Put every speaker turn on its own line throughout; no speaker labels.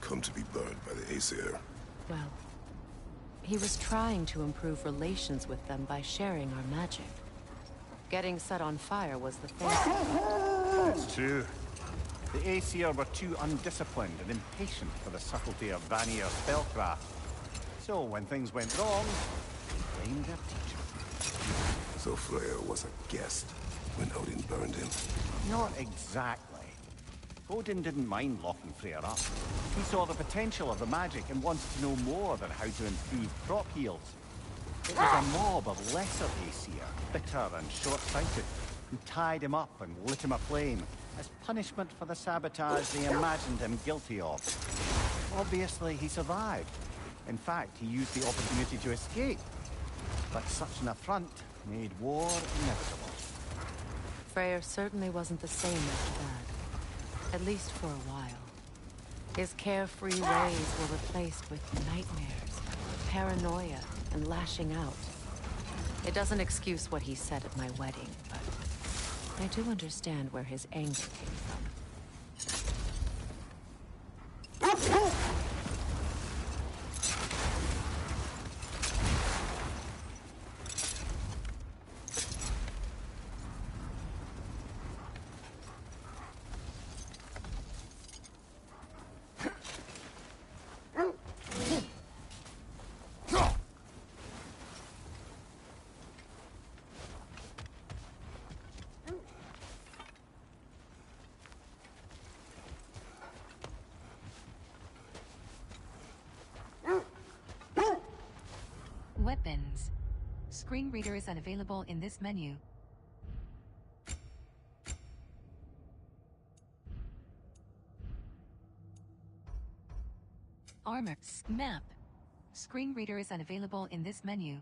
come to be burned by the Aesir?
Well, he was trying to improve relations with them by sharing our magic. Getting set on fire was the thing.
It's true. The Aesir were too undisciplined and impatient for the subtlety of Vanir's spellcraft. So when things went wrong, they blamed their teacher.
So Freyr was a guest when Odin burned him?
Not exactly. Odin didn't mind locking Freyr up. He saw the potential of the magic and wanted to know more than how to improve crop yields. It was a mob of lesser Aesir, bitter and short-sighted, who tied him up and lit him aflame as punishment for the sabotage they imagined him guilty of. Obviously, he survived. In fact, he used the opportunity to escape. But such an affront made war inevitable.
Freyr certainly wasn't the same after that. At least for a while. His carefree ways were replaced with nightmares, paranoia, and lashing out. It doesn't excuse what he said at my wedding, but I do understand where his anger came from.
Weapons. Screen reader is unavailable in this menu. Armor. Map. Screen reader is unavailable in this menu.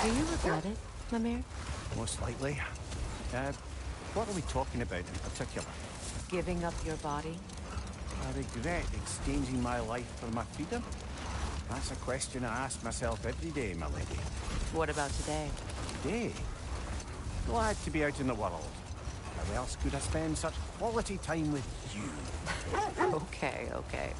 Do you regret it, Mimir?
Most likely. What are we talking about in particular?
Giving up your body?
I regret exchanging my life for my freedom? That's a question I ask myself every day, my lady.
What about today?
Today? Glad to be out in the world. How else could I spend such quality time with you?
Okay, okay.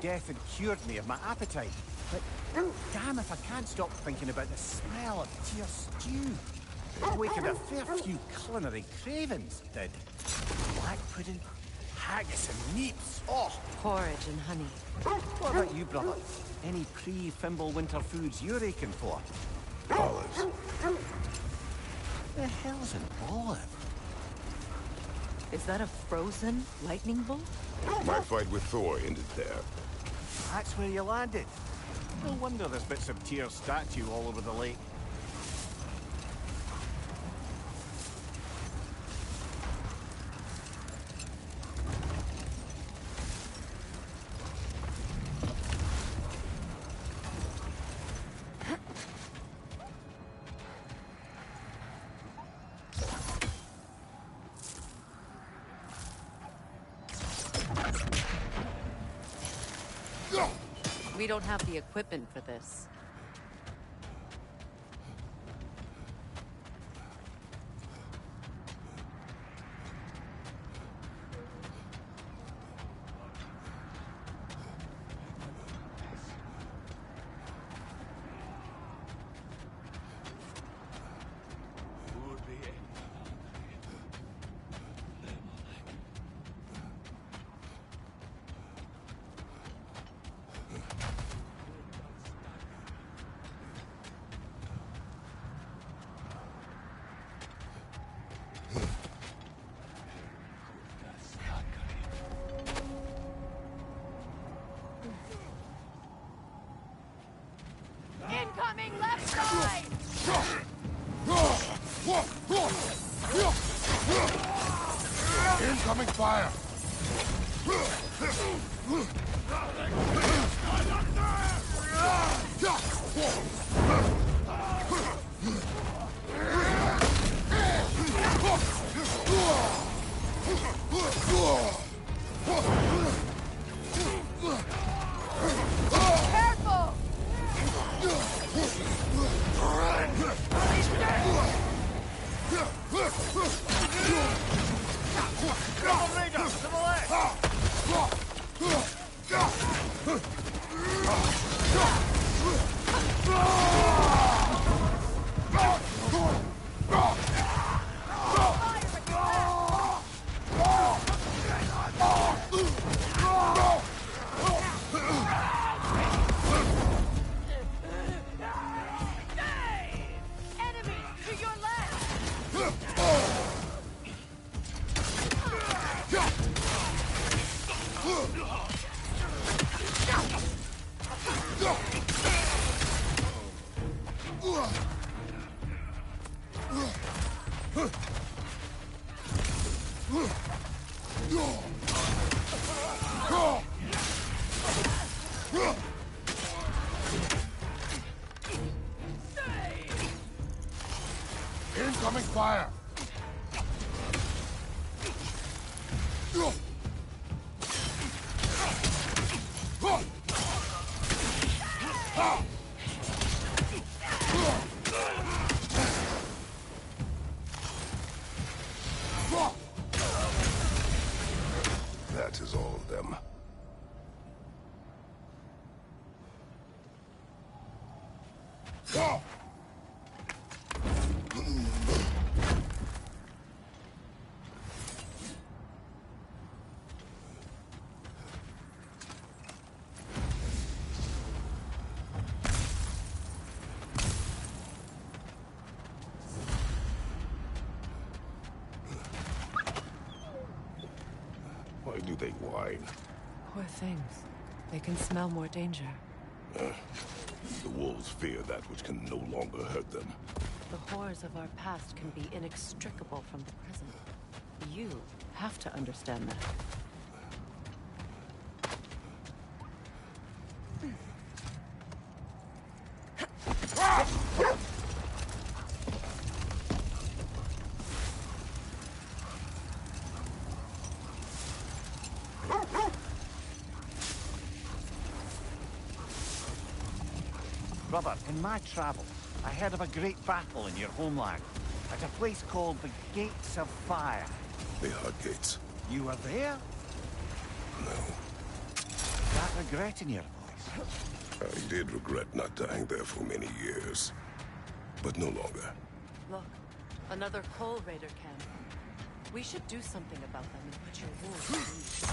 Death had cured me of my appetite. But damn if I can't stop thinking about the smell of tear stew. It awakened a fair few culinary cravings, it did. Black pudding, haggis and meats. Oh!
Porridge and honey.
What about you, brother? Any pre-Fimble winter foods you're aching for?
Olives.
The hell's an olive?
Is that a frozen lightning bolt?
My fight with Thor ended there.
That's where you landed. No wonder there's bits of Tyr's statue all over the lake.
We don't have the equipment for this. Incoming left side!
Incoming fire!
Careful! Enemy to your left!
Incoming fire! That is all of them. Why do they whine?
Poor things. They can smell more danger.
The wolves fear that which can no longer hurt them.
The horrors of our past can be inextricable from the present. You have to understand that.
Brother, in my travels, I heard of a great battle in your homeland, at a place called the Gates of Fire.
They are gates.
You were there?
No.
That regret in your voice.
I did regret not dying there for many years. But no longer.
Look, another Coal Raider camp. We should do something about them and put your wolves at ease.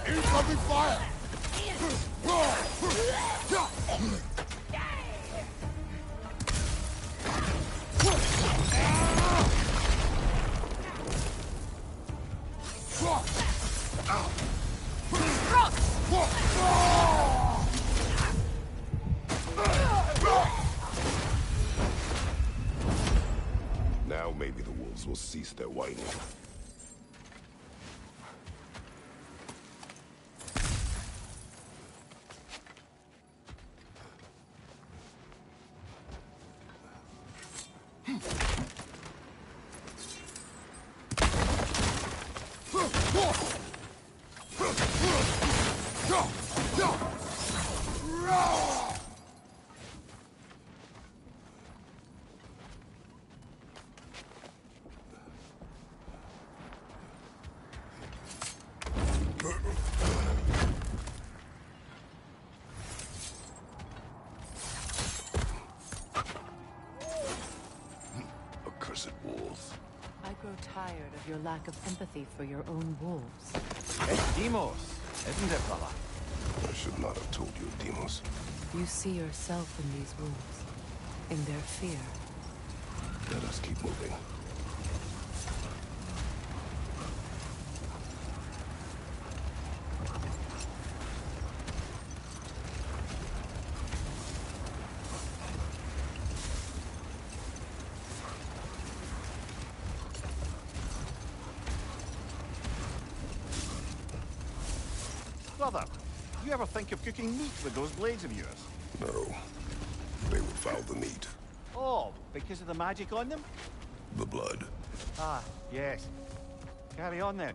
Incoming fire!
Now maybe the wolves will cease their whining. Accursed wolves.
I grow tired of your lack of empathy for your own wolves.
It's Demos, isn't it, brother?
I should not have told you, Demos.
You see yourself in these wolves, in their fear.
Let us keep moving.
Brother, you ever think of cooking meat with those blades of yours?
No. They would foul the meat.
Oh, because of the magic on them?
The blood.
Ah, yes. Carry on then.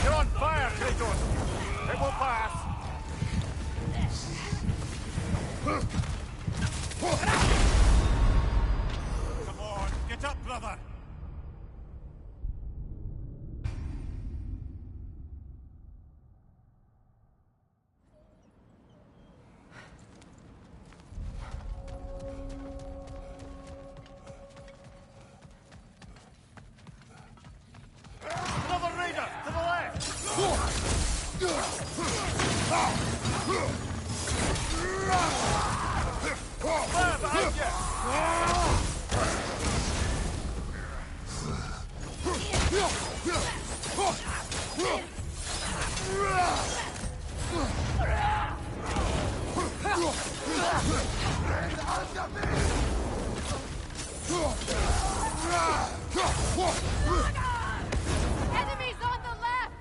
You're on fire, Kratos! It won't pass! Come on, get up, brother! Another raider, to the left! There, behind you!
Enemies on the left!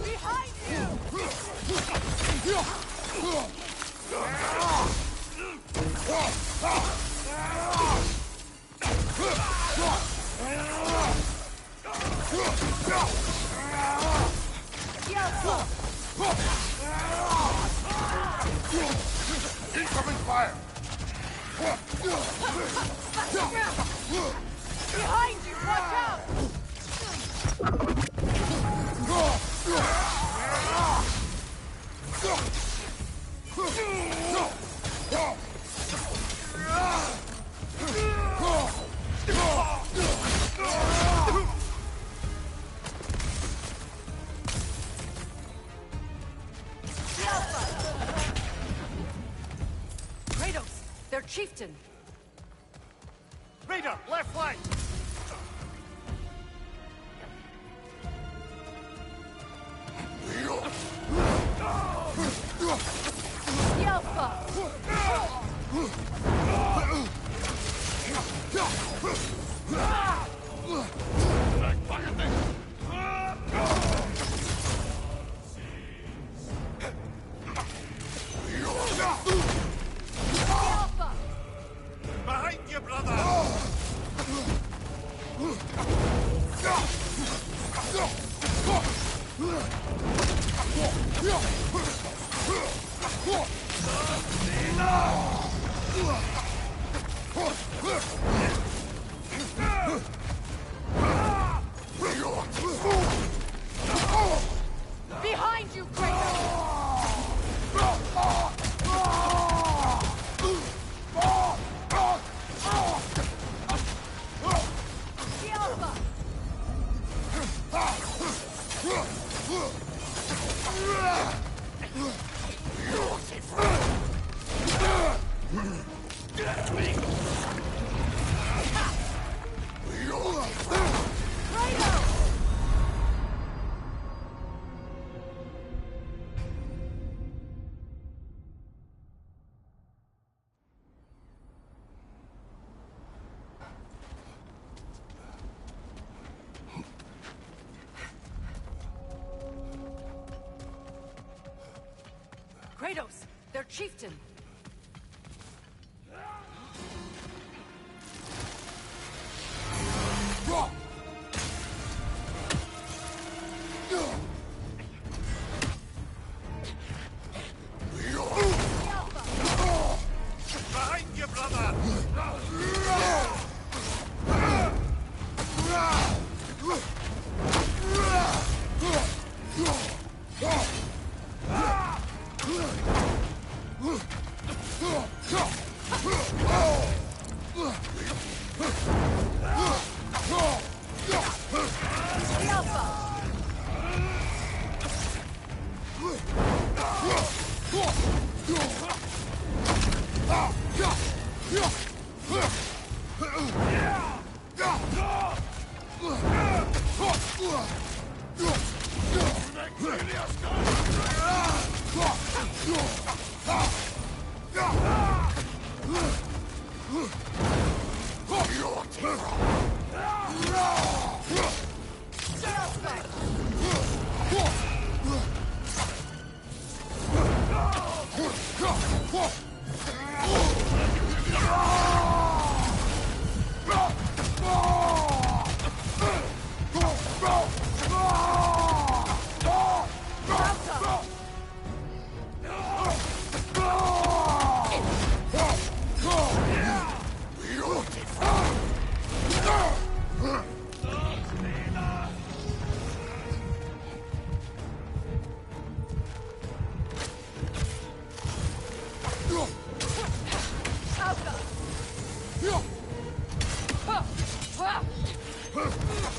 Behind you!
Incoming fire!
Behind you! Watch out! Kratos! Their chieftain!
Raider, left flank!
Behind you, Kratos! The Alpha! Kratos, their chieftain!
Behind you, brother!
The Alpha!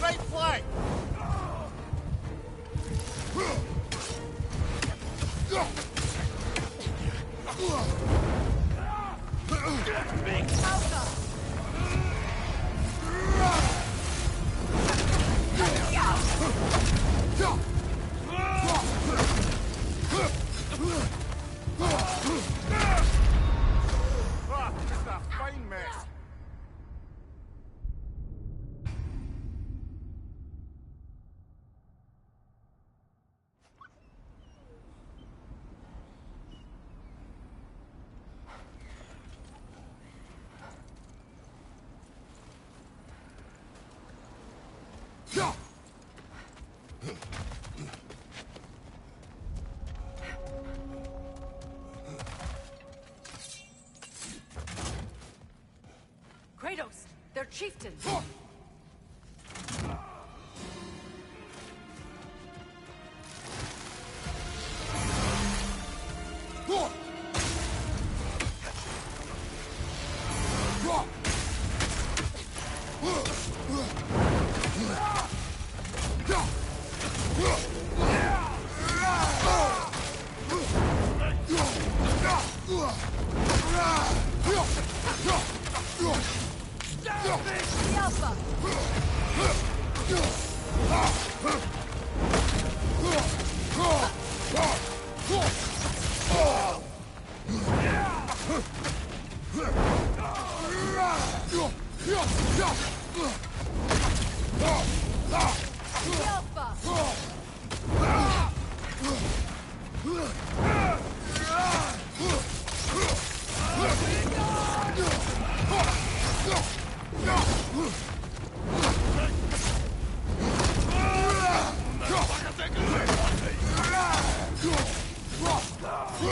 Right flank! Ah, just a fine mess.
Kratos, their chieftain! The Alpha! The Alpha! The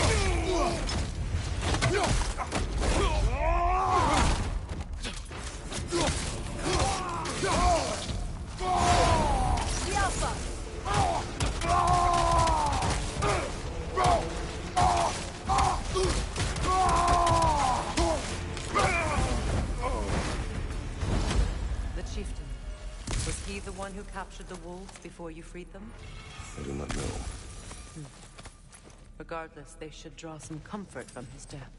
chieftain. Was he the one who captured the wolves before you freed them?
I do not know.
Regardless, they should draw some comfort from his death.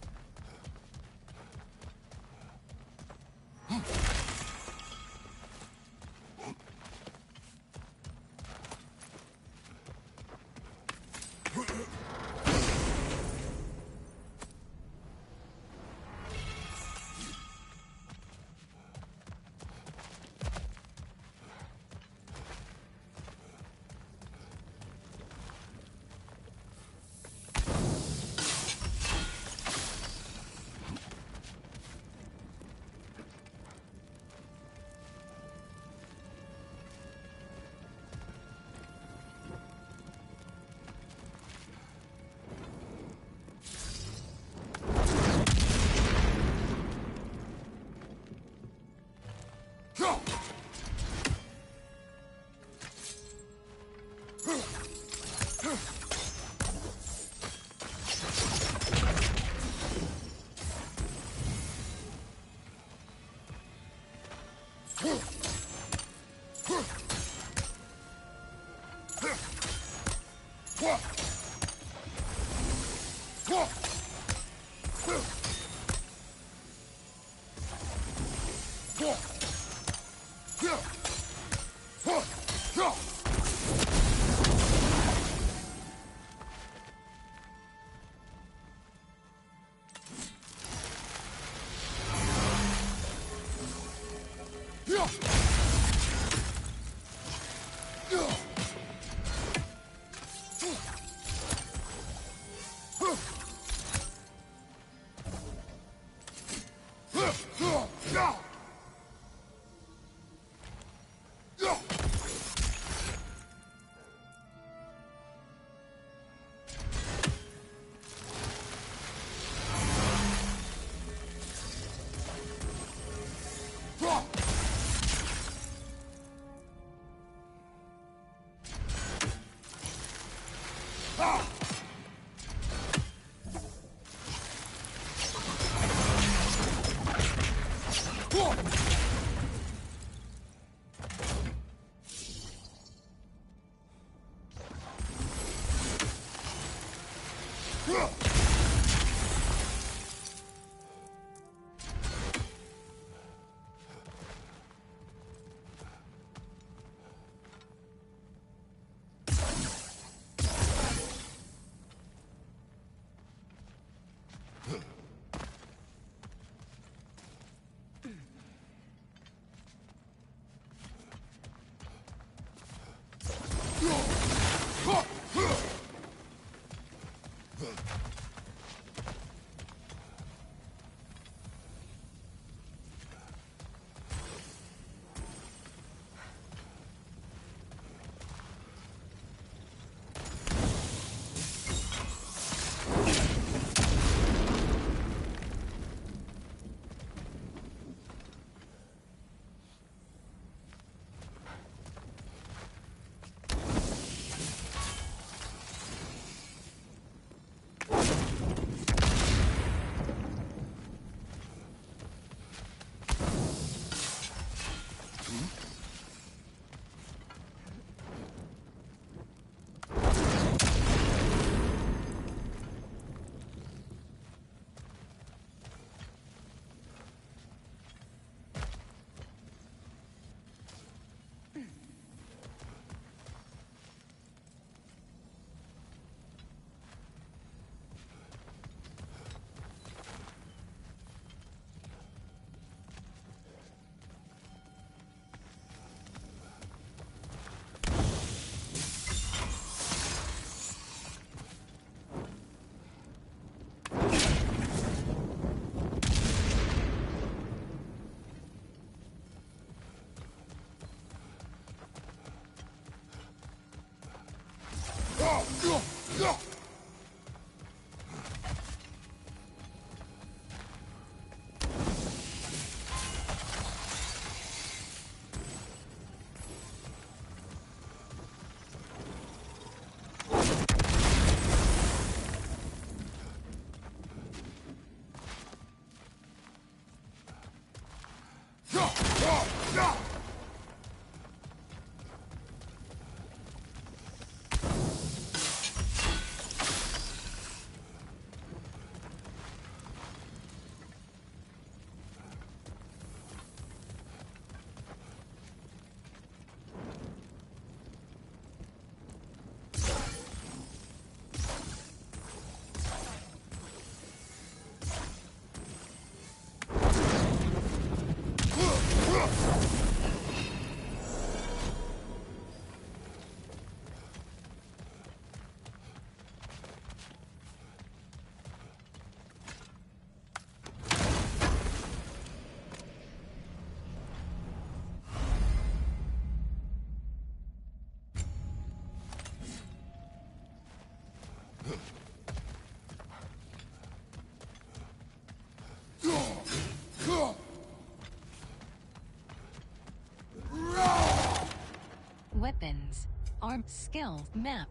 Weapons. Arm skill map.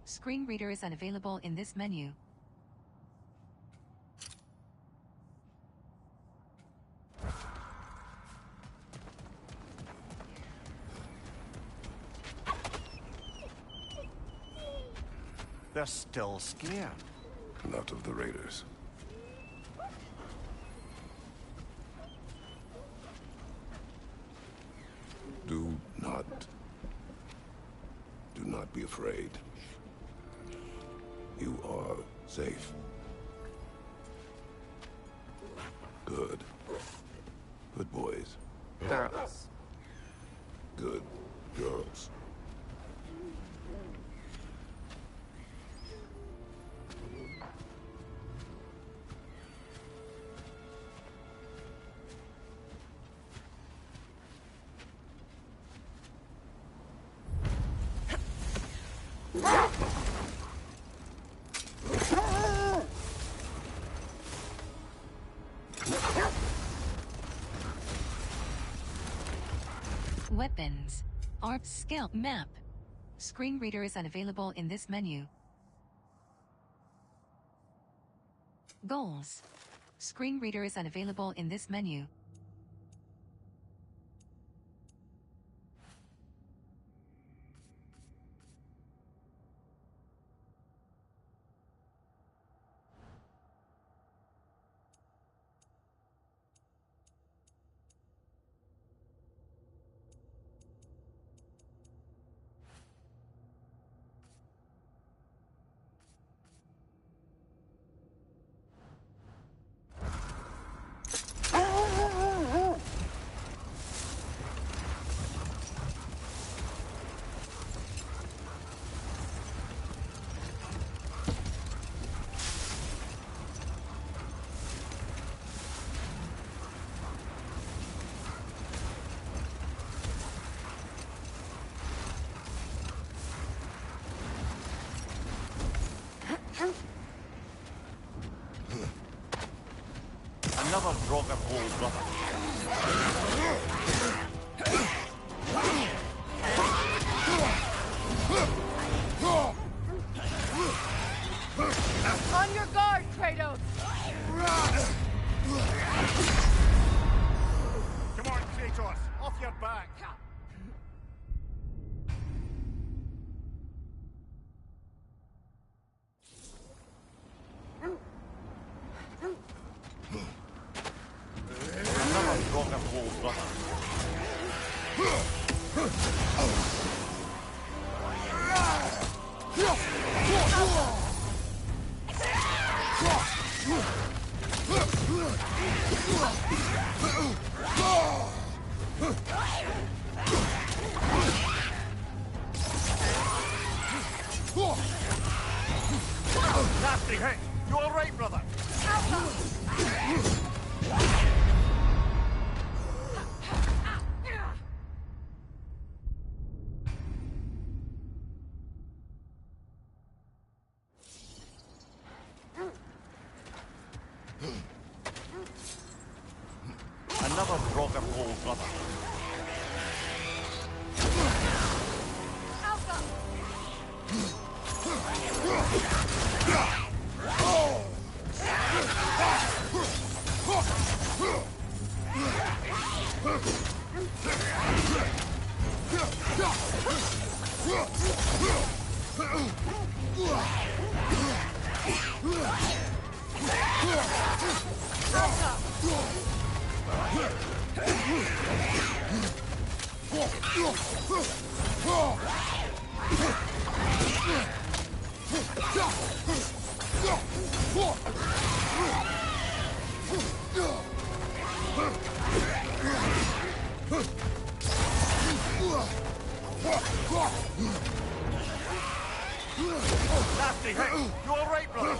Screen reader is unavailable in this menu.
They're still scared.
Not of the raiders. Do not be afraid. You are safe. Good. Good boys.
Girls.
Good girls.
Weapons. Arm skill map. Screen reader is unavailable in this menu. Goals. Screen reader is unavailable in this menu.
Another Draugr hole, brother.
On your guard, Kratos!
Come on, Kratos! Off your back!
Another Draugr hole, brother.
Nasty hit! You alright, brother?
Another Draugr hole, brother.
Nasty hit! You alright, brother?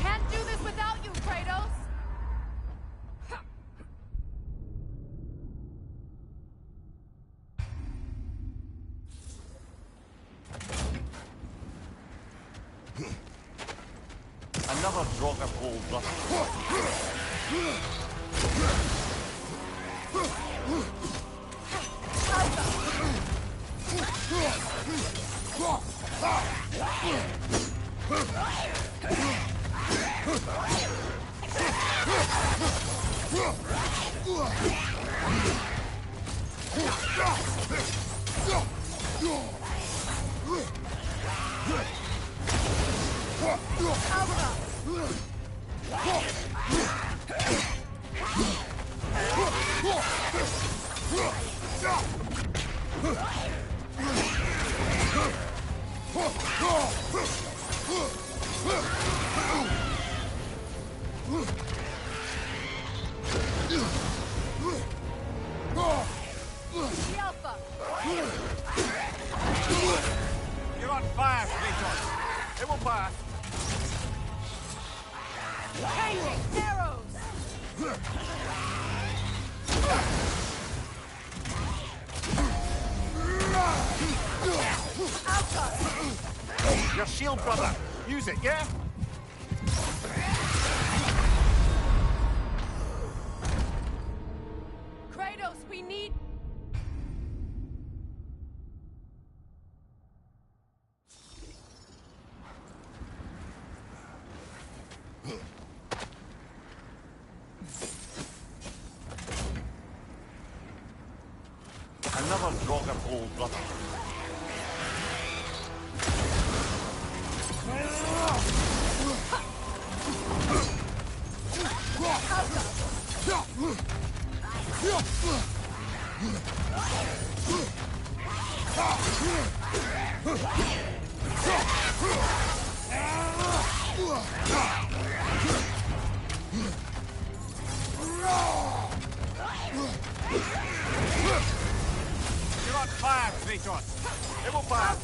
Can't do this without you, Kratos!
Another Draugr pole, brother.
The Alpha!
You're on fire, Kratos. It will pass.
Hey, arrows!
Your shield, brother. Use it, yeah?
Kratos, we need...
Another Draugr pole, brother.
You're on fire, Kratos. It will pass.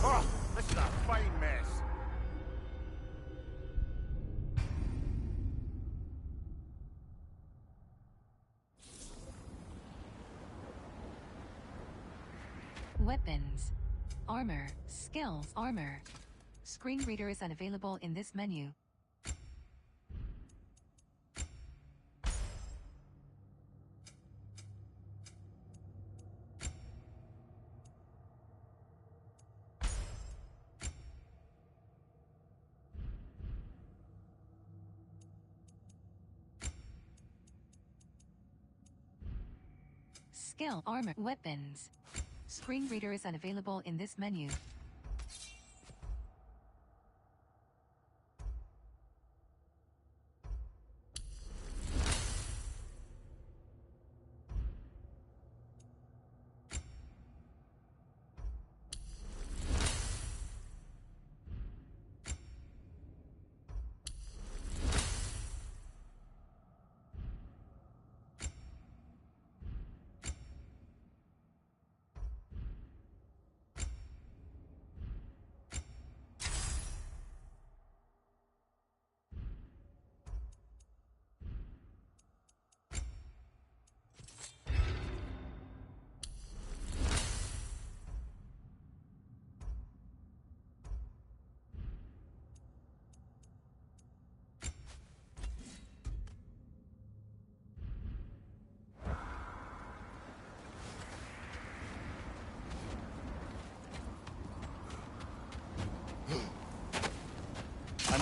Oh, this is a fine mess.
Weapons. Armor. Skills. Armor. Screen reader is unavailable in this menu. Skill. Armor. Weapons. Screen reader is unavailable in this menu.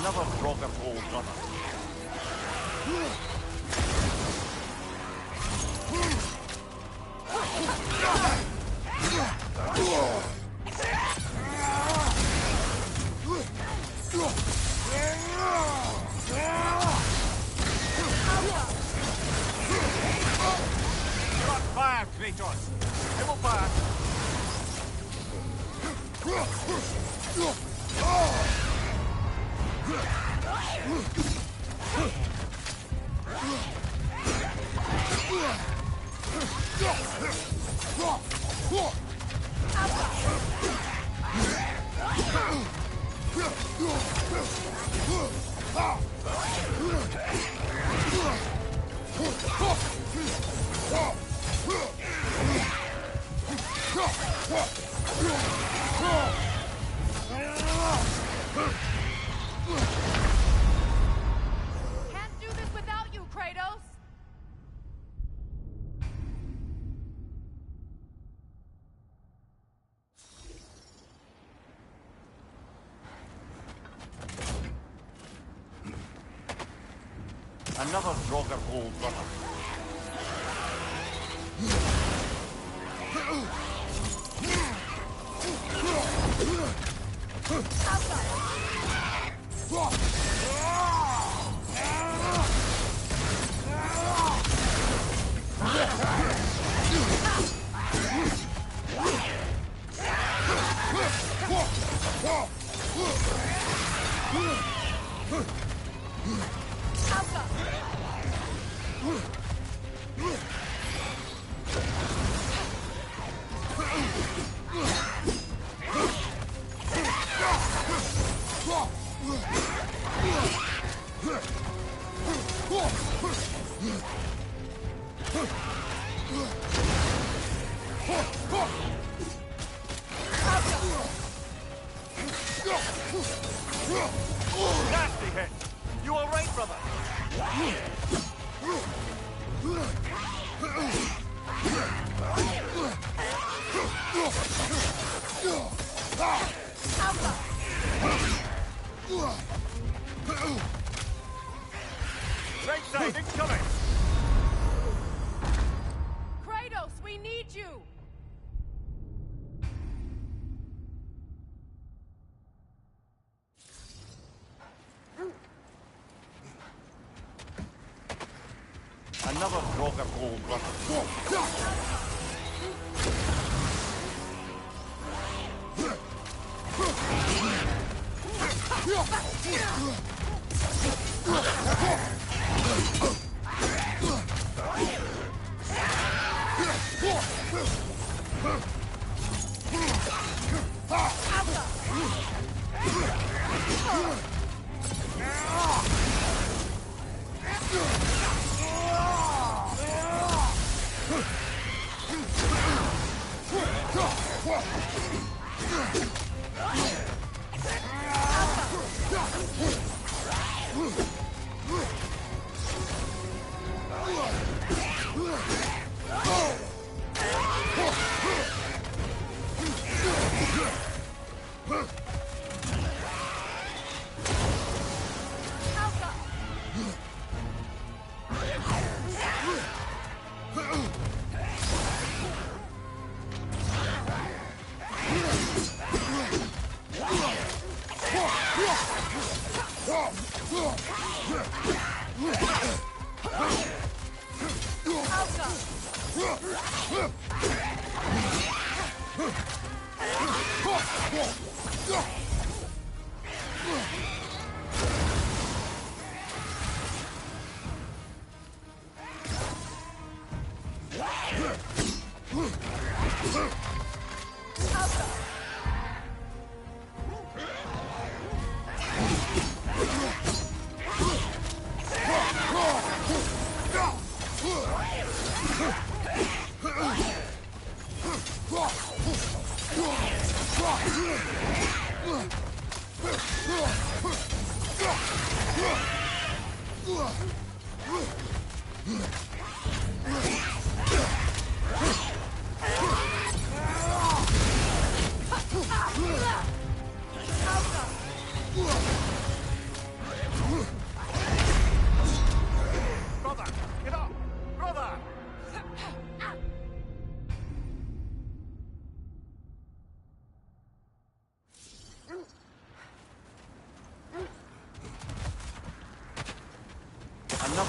Another Draugr old brother.
You're on fire, Kratos! It will pass!
Can't do this without you, Kratos!
Another Draugr old brother.
Nasty hit! You all right, brother? Right side, incoming!
Kratos, we need you!
Another Draugr old brother.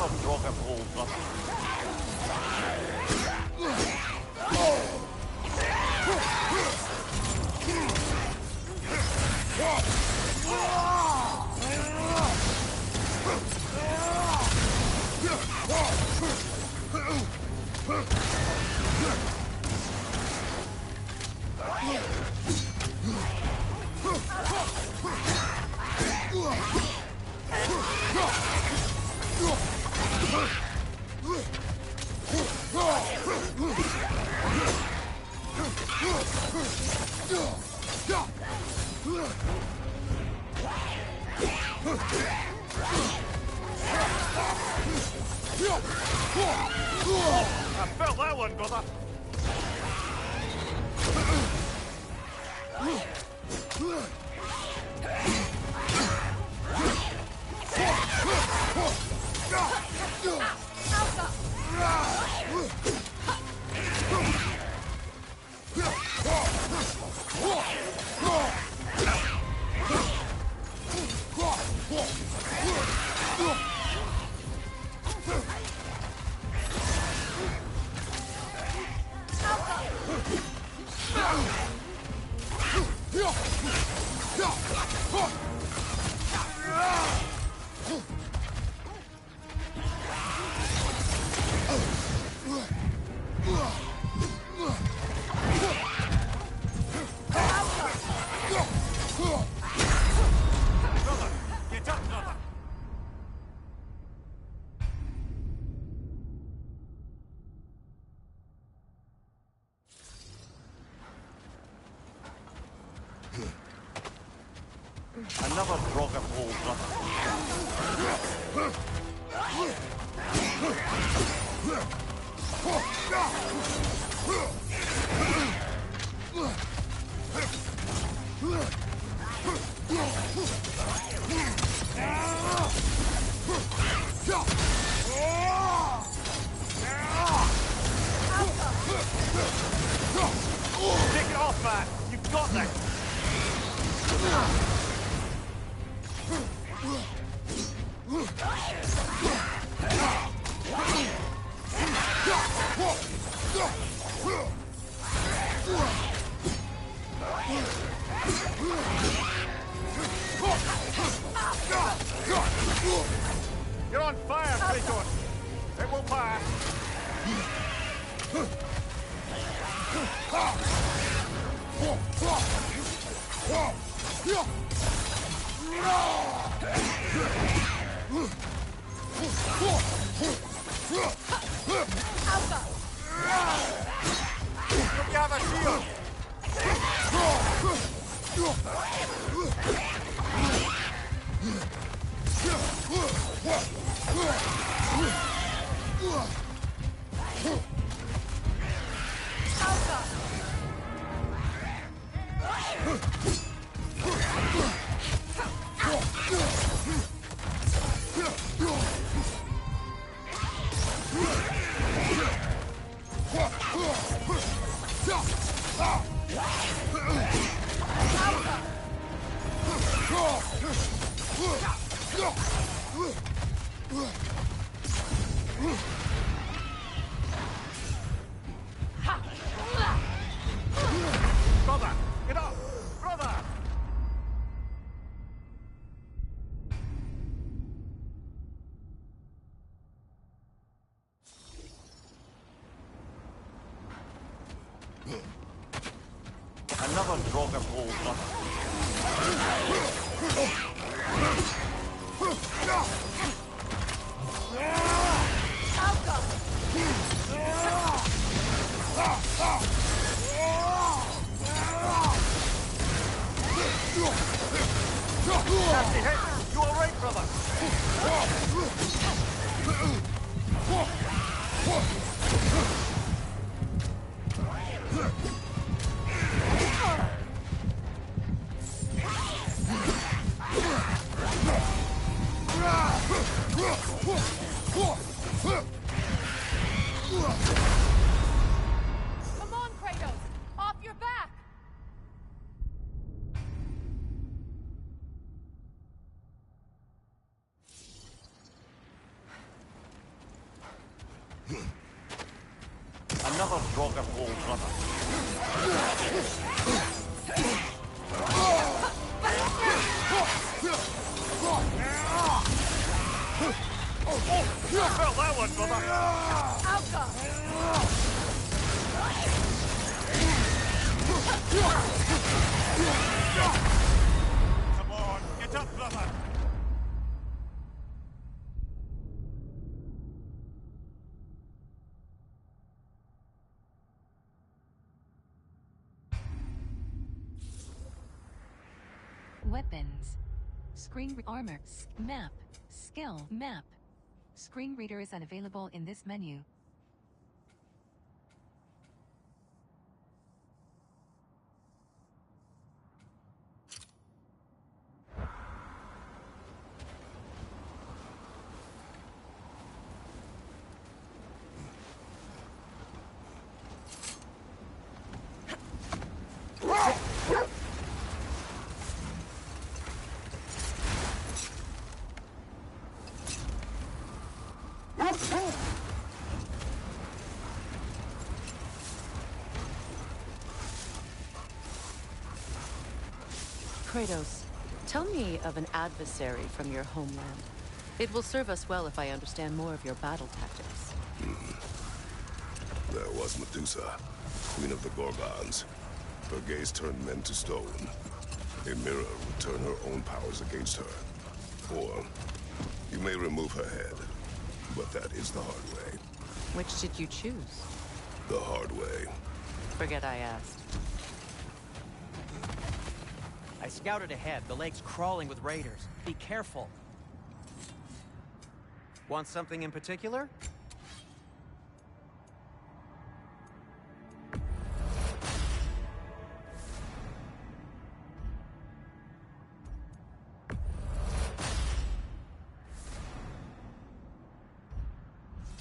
Another drop of old brother. I felt that one, brother. Another drop of old brother. Take it off, man. You've got this. You're on fire, Kratos. It will pass. Look, you have a shield. Brother, get up! Brother! Another drop of old brother. Nasty hit! You alright, brother?
Come on, Kratos! Off your back!
Another Draugr hole, brother.
You felt that one, brother. Come on, get up, brother.
Weapons. Armor. Map. Skill. Map. Screen reader is unavailable in this menu.
Kratos, tell me of an adversary from your homeland. It will serve us well if I understand more of your battle tactics.
There was Medusa, queen of the Gorgons. Her gaze turned men to stone. A mirror would turn her own powers against her. Or, you may remove her head, but that is the hard way.
Which did you choose?
The hard way.
Forget I asked.
I scouted ahead. The lake's crawling with raiders. Be careful. Want something in particular?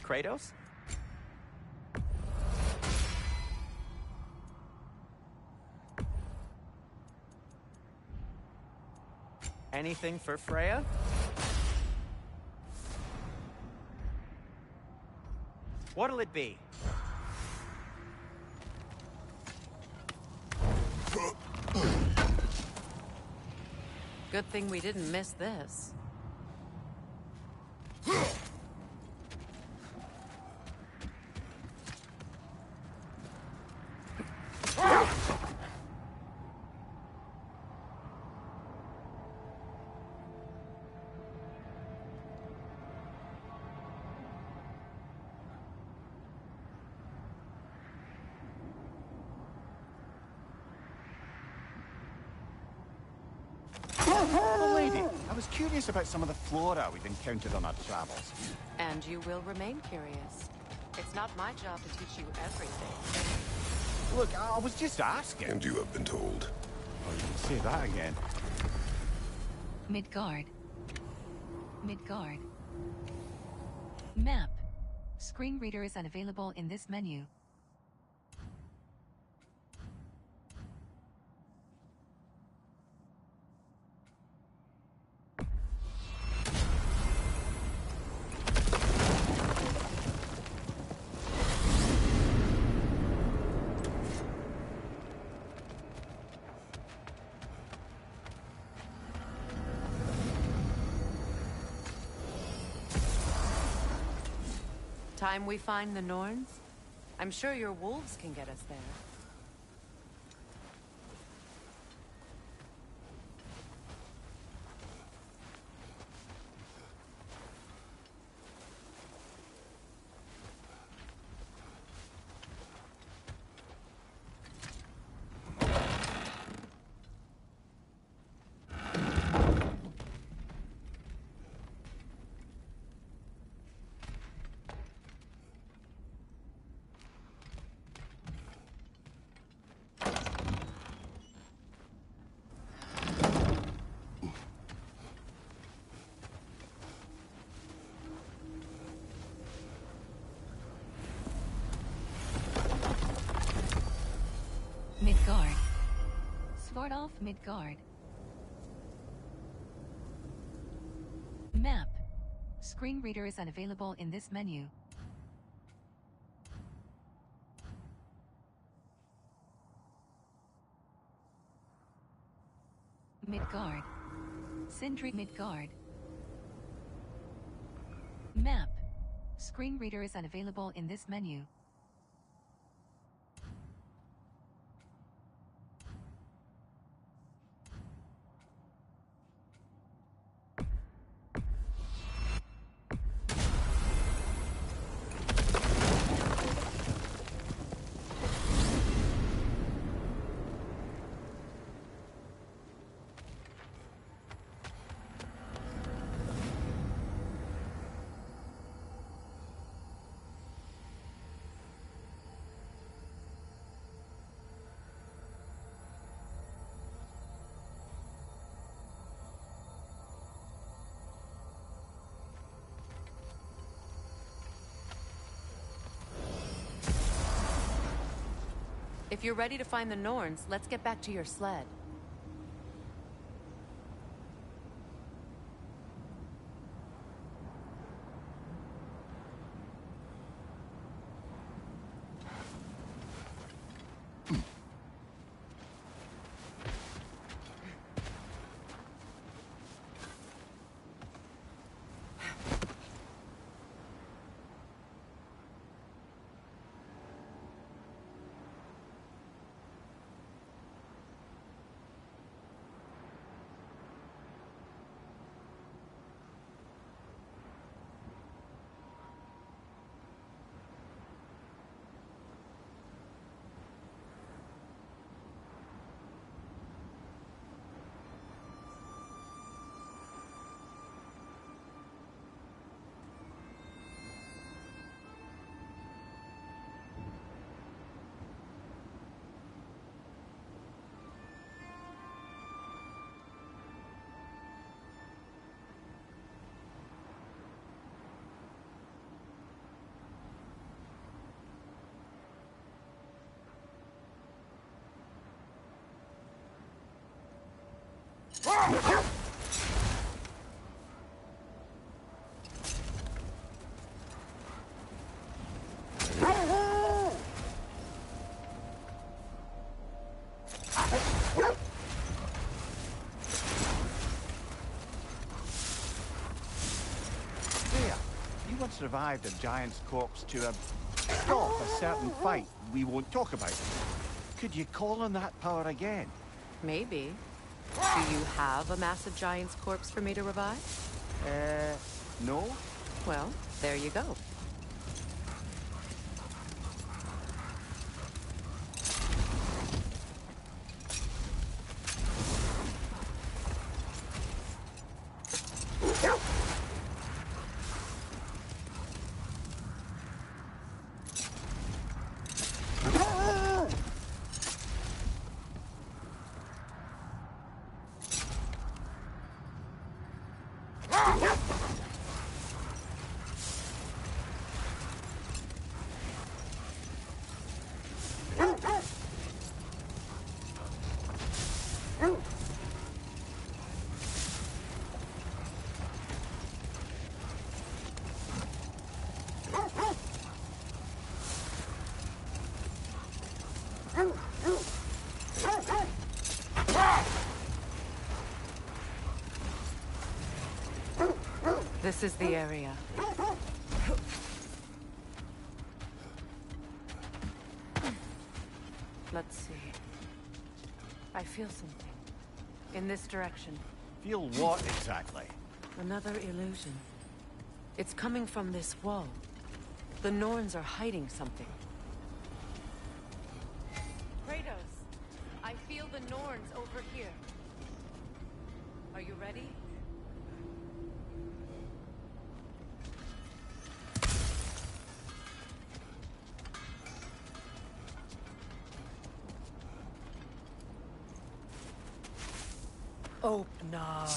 Kratos? Anything for Freya? What'll it be?
Good thing we didn't miss this.
Oh, lady, I was curious about some of the flora we've encountered on our travels.
And you will remain curious. It's not my job to teach you everything.
Look, I was just asking.
And you have been told.
Oh, you can say that again.
Midgard. Midgard. Map. Screen reader is unavailable in this menu.
Time we find the Norns? I'm sure your wolves can get us there.
Midgard. Sverdolf Midgard. Map. Screen reader is unavailable in this menu. Midgard. Sindri Midgard. Map. Screen reader is unavailable in this menu.
If you're ready to find the Norns, let's get back to your sled.
You once revived a giant's corpse to stop a certain fight we won't talk about. Could you call on that power again?
Maybe. Do you have a massive giant's corpse for me to revive?
No?
Well, there you go. This is the area. Let's see. I feel something. In this direction.
Feel what exactly?
Another illusion. It's coming from this wall. The Norns are hiding something. Kratos, I feel the Norns over here. Are you ready? Open up.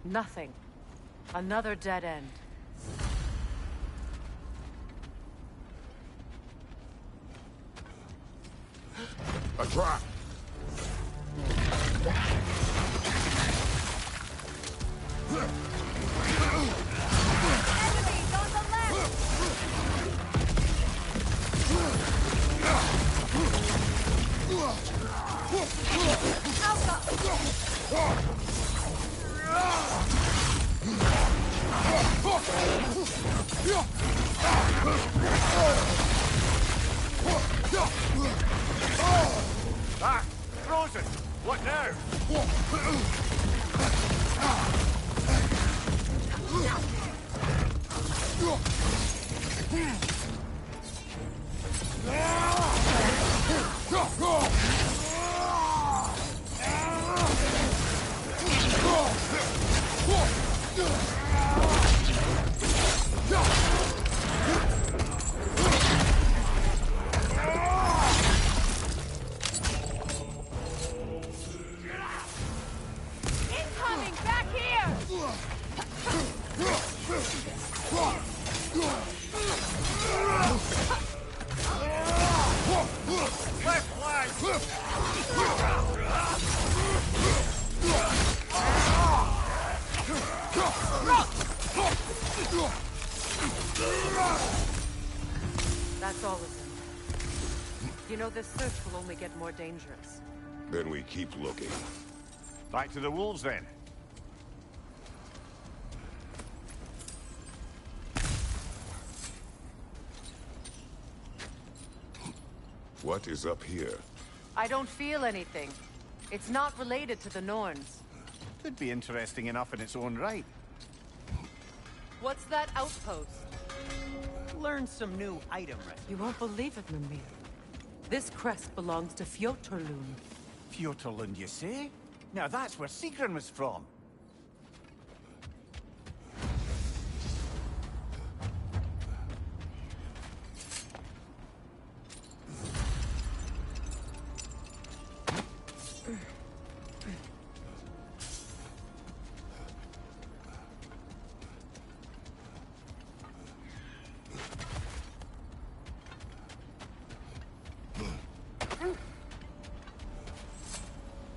Nothing. Another dead end.
A trap!
Enemies on the left!
Ah! Frozen! What now?
Incoming! Back here!
Left flank!
That's all of them. You know, this search will only get more dangerous.
Then we keep looking.
Back to the wolves, then.
What is up here?
I don't feel anything. It's not related to the Norns.
Could be interesting enough in its own right.
What's that outpost?
Learn some new item recipes.
You won't believe it, Mimir. This crest belongs to Fjotorlund.
Fjotorlund, you say? Now that's where Sigrun was from.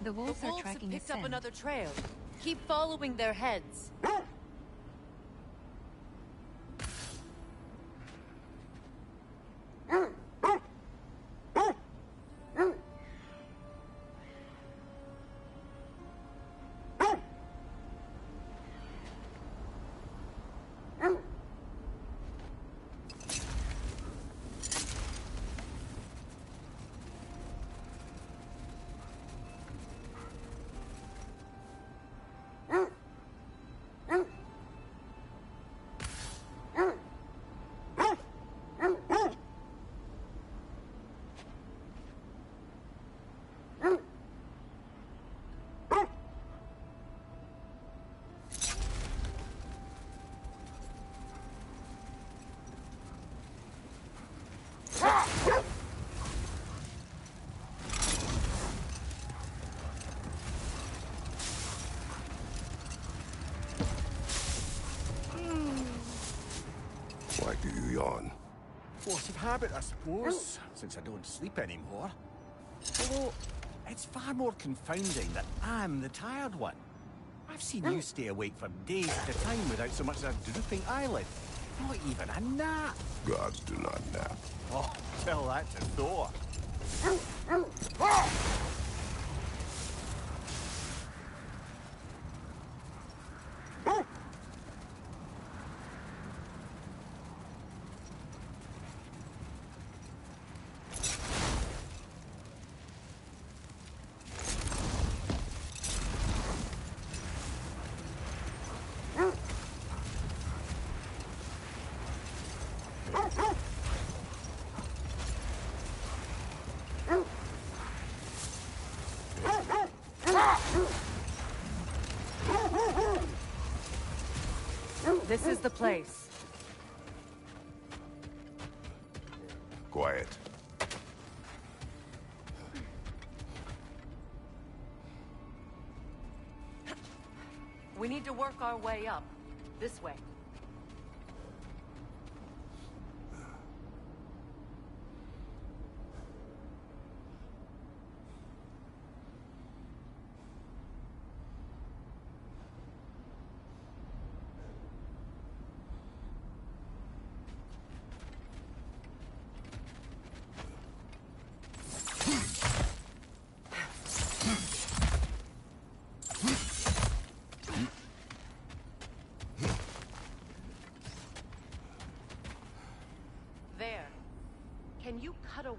The wolves
The
are
wolves have
tracking a
picked up
scent.
another trail. Keep following their heads.
Why do you yawn?
Force of habit, I suppose, since I don't sleep anymore. Although, it's far more confounding that I'm the tired one. I've seen you stay awake for days at a time without so much as a drooping eyelid. Not even a nap.
Gods do not nap.
Oh, tell that to Thor.
This is the place.
Quiet.
We need to work our way up. This way.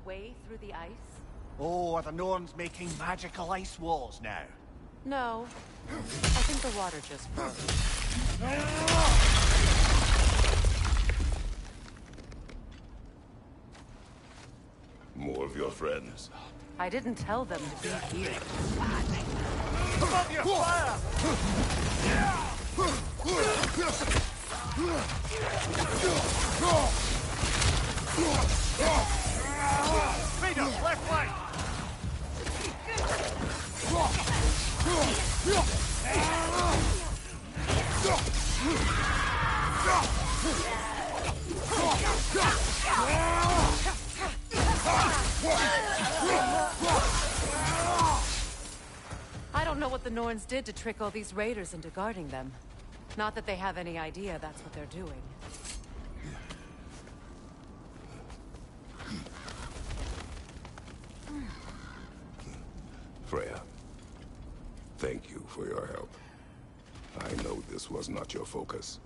way through the ice?
Oh, are the Norns making magical ice walls now?
No. I think the water just froze.
More of your friends.
I didn't tell them to be here.
Above your fire! Kratos, left flank!
I don't know what the Norns did to trick all these raiders into guarding them. Not that they have any idea that's what they're doing.
Freya, thank you for your help. I know this was not your focus.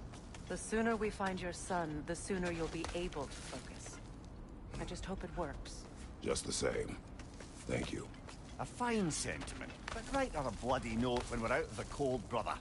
The sooner we find your son, the sooner you'll be able to focus. I just hope it works.
Just the same, thank you.
A fine sentiment, but write her a bloody note when we're out of the cold, brother.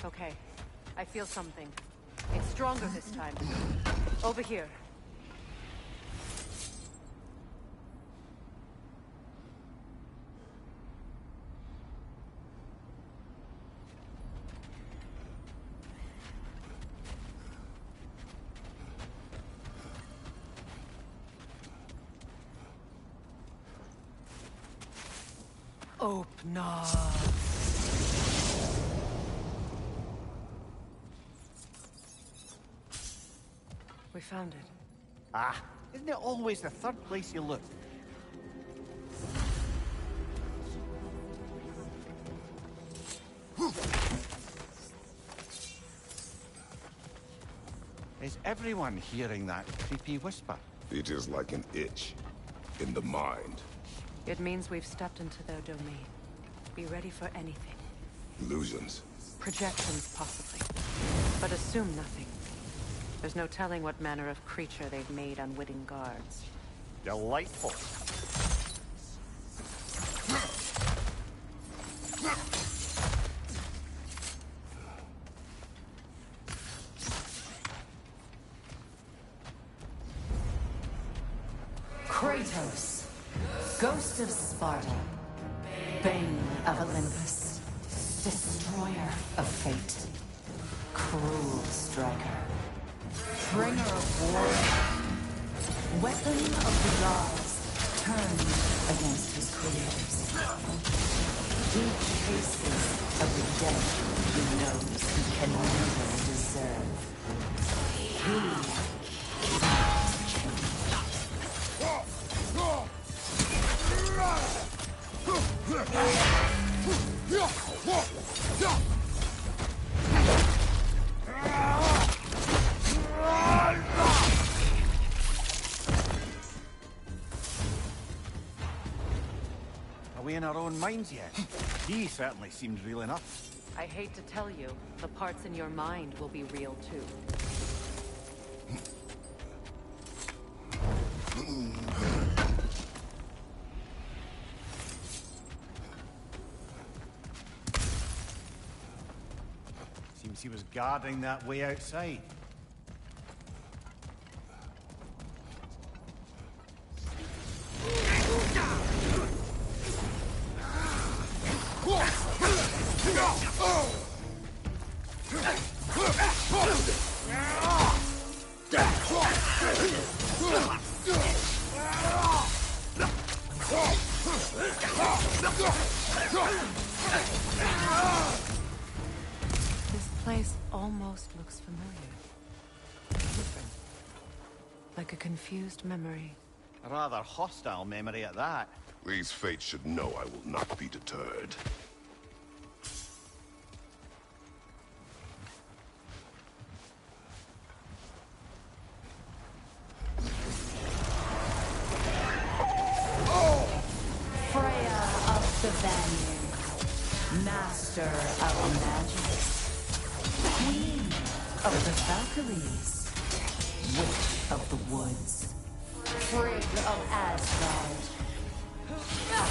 Okay, I feel something. It's stronger this time. Over here. Open up. We found it.
Ah, isn't it always the third place you look? Is everyone hearing that creepy whisper?
It is like an itch in the mind.
It means we've stepped into their domain. Be ready for anything.
Illusions.
Projections, possibly. But assume nothing. There's no telling what manner of creature they've made unwitting guards.
Delightful.
Kratos, Ghost of Sparta, Bane of Olympus, Destroyer of Fate, Cruel Striker, Bringer of War, Weapon of the Gods, turned against his creators. He chases of the dead he knows he can never deserve. He
own minds yet. He certainly seems real enough.
I hate to tell you, the parts in your mind will be real too.
Seems he was guarding that way outside.
This place almost looks familiar. Different. Like a confused memory.
A rather hostile memory at that.
These fates should know I will not be deterred.
Freya of the Vanir, master of magic, queen of the Valkyries, witch of the woods, Frigg of Asgard,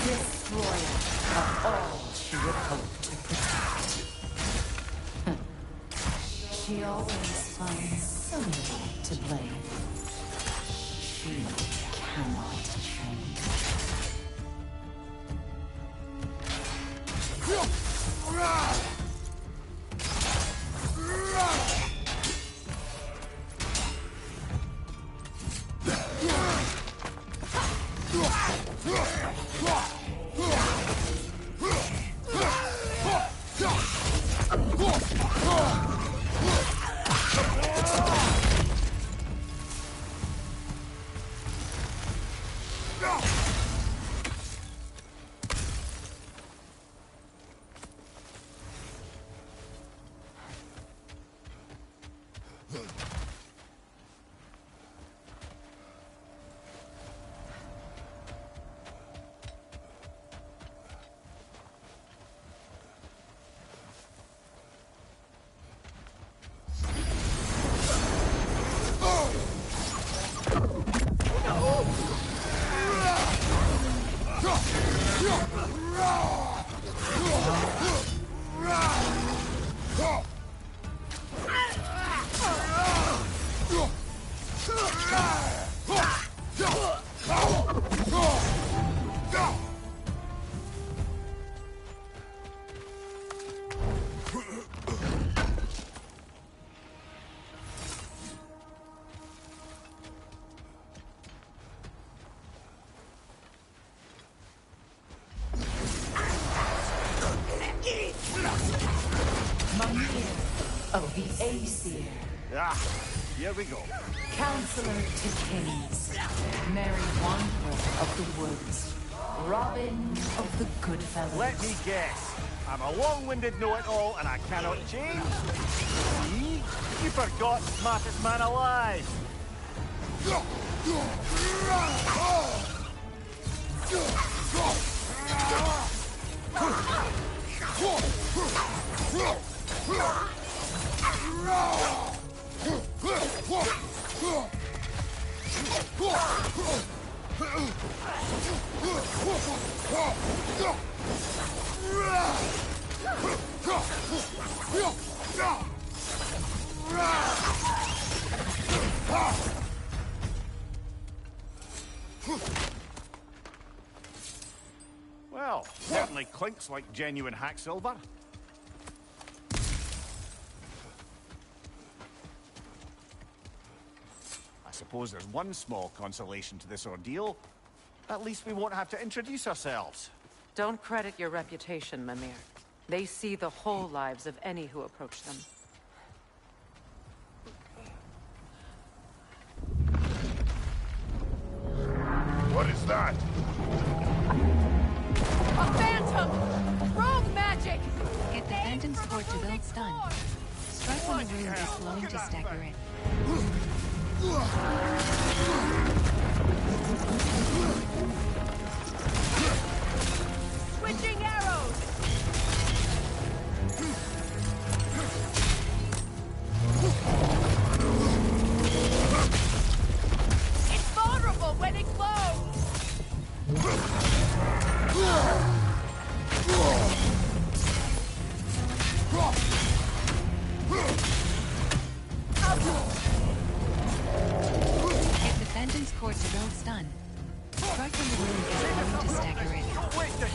destroyer of all she would hope to protect. She always finds somebody to blame. She cannot change. Of the Aesir,
Ah, here we go.
Counselor to Kings, Merry Wanderer of the Woods, Robin of the Goodfellas.
Let me guess. I'm a long-winded know-it-all and I cannot change? See? You forgot smartest man alive. Well, certainly clinks like genuine hack silver. I suppose there's one small consolation to this ordeal. At least we won't have to introduce ourselves.
Don't credit your reputation, Mimir. They see the whole lives of any who approach them.
What is that?
A phantom! Rogue magic!
Get the Phantom Sword to build stun. Strike when the wound is slowing to stagger it.
Switching arrows! It's vulnerable when it glows!
If defendant's course is all stun, strike when the wound is going to stagger in.
Don't waste it!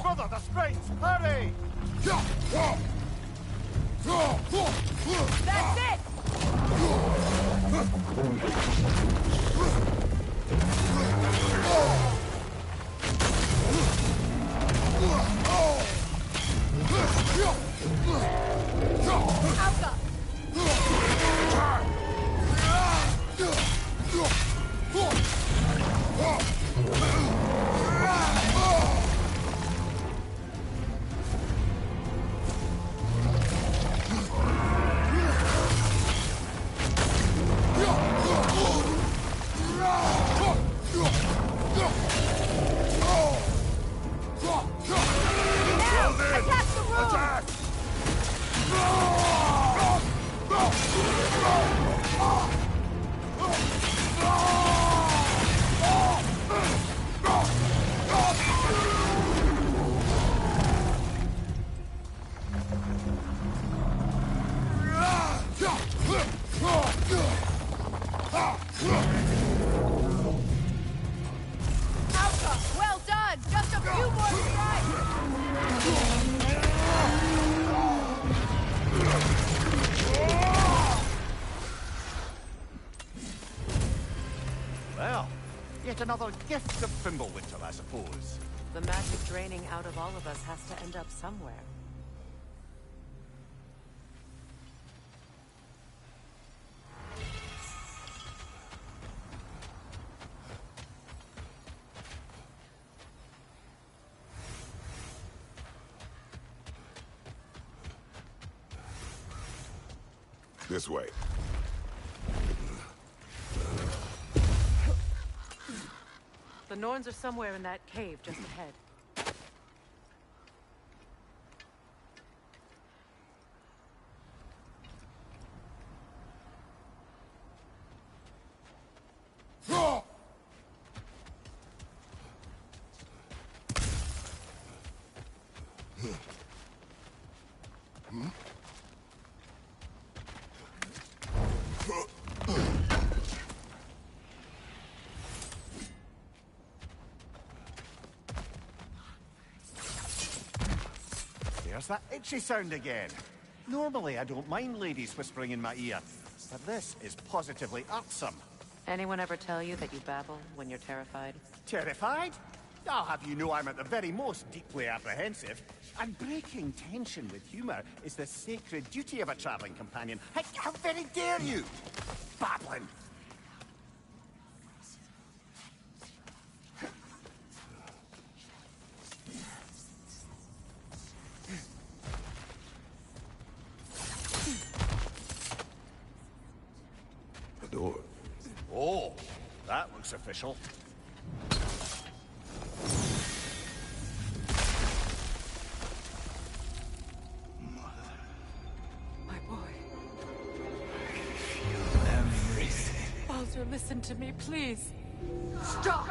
Brother, the straits! Hurry!
That's it! Alpha! Attack the room!
Attack!
Alpha, well done! Just a few more strikes!
Well, yet another gift of Fimbulwinter, I suppose.
The magic draining out of all of us has to end up somewhere.
This way.
The Norns are somewhere in that cave just ahead.
There's that itchy sound again. Normally, I don't mind ladies whispering in my ear, but this is positively irksome.
Anyone ever tell you that you babble when you're terrified?
Terrified? I'll have you know I'm at the very most deeply apprehensive. And breaking tension with humour is the sacred duty of a travelling companion. How very dare you? Babbling!
The door.
Oh, that looks official.
My boy.
Everything.
Baldur, listen to me, please.
Stop!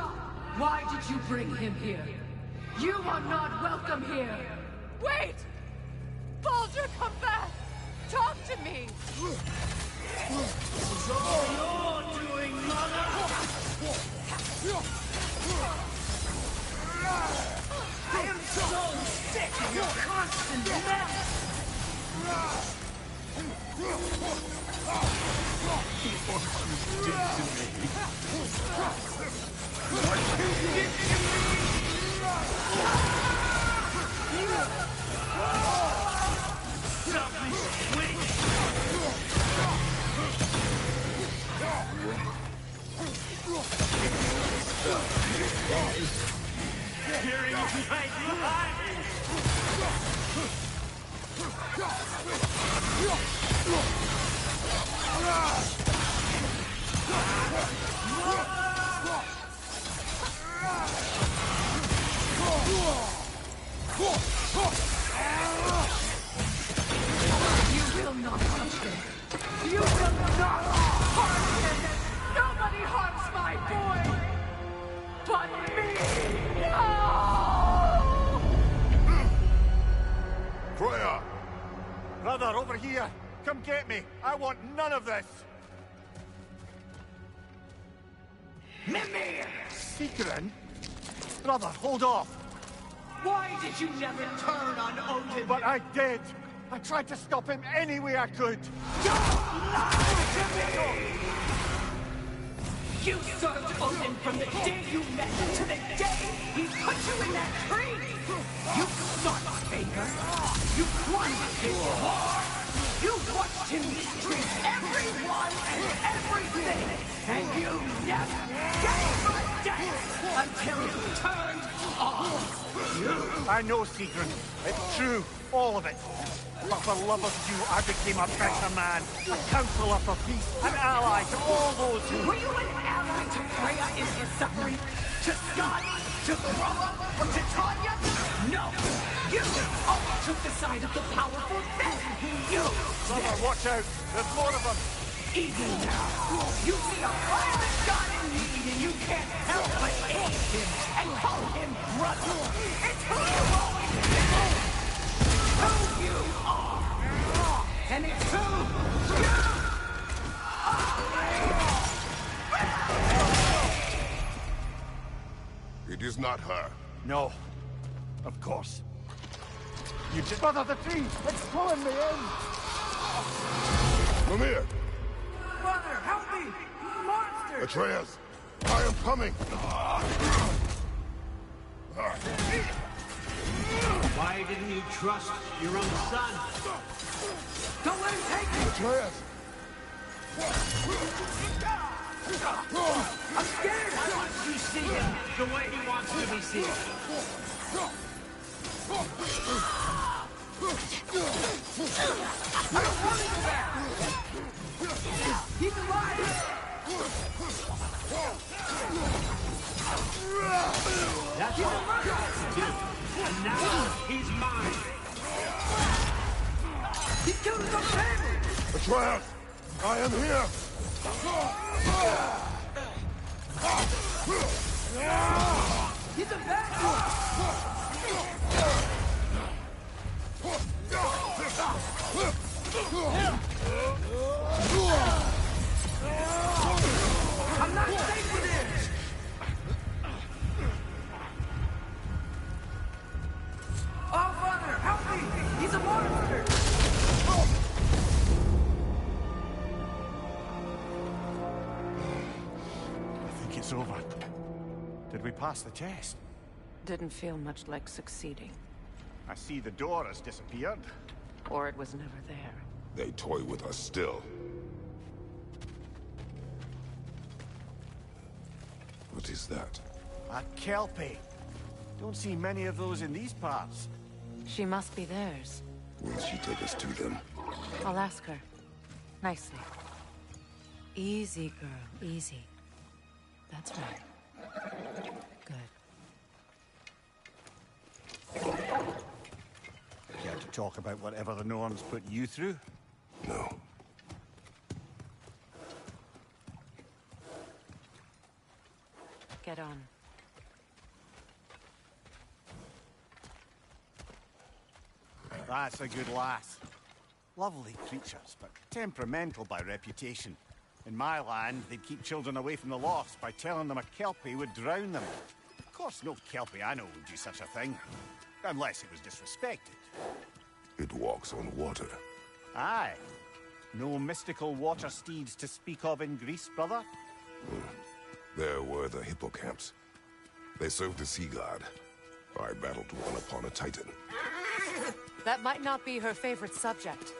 Why did you bring him here? You are not welcome here!
Wait! Baldur, come back! Talk to me!
This is all you're doing, mother! I am so sick of your constant mess! What you did to me! What you did to me! Nobody harms my boy! But me! No!
Freya!
Brother, over here! Come get me! I want none of this!
Mimir!
Secret? Brother, hold off!
Why did you never turn on Odin?
But I did! I tried to stop him any way I could!
Don't lie to me! You served Odin from the day you met to the day he put you in that tree! You sought favor! You plundered his war! You watched him mistreat everyone and everything! And you never gave a dance until you turned on you!
I know, Sigrun. It's true. All of it. But for love of you, I became a better man. A counselor for peace. An ally to all those who...
Were you an ally to Freya in her suffering? To Scott? To Groa? Or to Tanya? No! You always took the side of the powerful men! You!
Brother, watch out. There's more of them.
Even now, you see a violent god in need and you can't help but aid him and call him brother! It's who you always been! Who you are! And it's who you are!
It is not her.
No. Of course. You just... Brother, the tree! It's pulling me in!
Mimir!
Brother, help me! Monster!
Atreus! I am coming!
Why didn't you trust your own son?
Don't let him take me!
Atreus!
I'm scared!
I want to see him the way he wants to be seen.
I don't want to go back! He's alive!
That's what I do. And now he's mine.
He killed his own family!
Atreus! I am here!
He's a bad boy! I'm not safe with him! Oh, Father, help me! He's a monster!
I think it's over. Did we pass the test?
Didn't feel much like succeeding.
I see the door has disappeared.
Or it was never there.
They toy with us still. What is that?
A Kelpie. Don't see many of those in these parts.
She must be theirs.
Will she take us to them?
I'll ask her. Nicely. Easy, girl. Easy. That's right. Good.
Care to talk about whatever the Norns put you through?
No.
Get on.
That's a good lass. Lovely creatures, but temperamental by reputation. In my land, they'd keep children away from the lost by telling them a Kelpie would drown them. Of course, no Kelpie I know would do such a thing. Unless it was disrespected.
It walks on water.
Aye. No mystical water steeds to speak of in Greece, brother?
There were the hippocamps. They served the sea god. I battled one upon a Titan.
That might not be her favorite subject.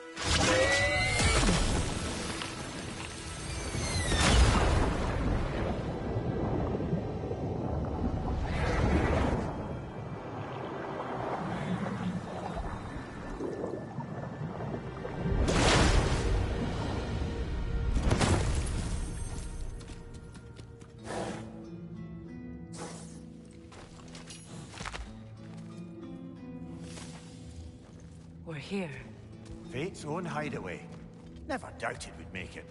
We're here.
Fate's own hideaway. Never doubted we'd make it.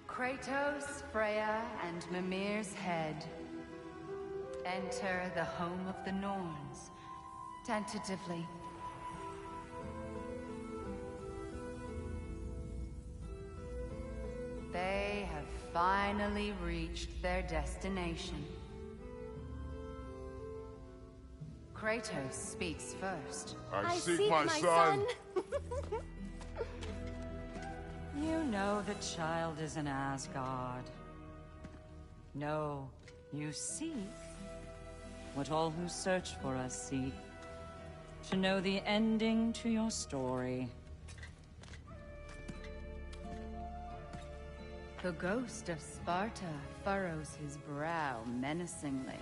Kratos, Freya, and Mimir's head. Enter the home of the Norns. Tentatively. They have finally reached their destination. Kratos speaks first.
I seek my son.
You know the child is in Asgard. No, you seek what all who search for us seek. To know the ending to your story.
The ghost of Sparta furrows his brow menacingly.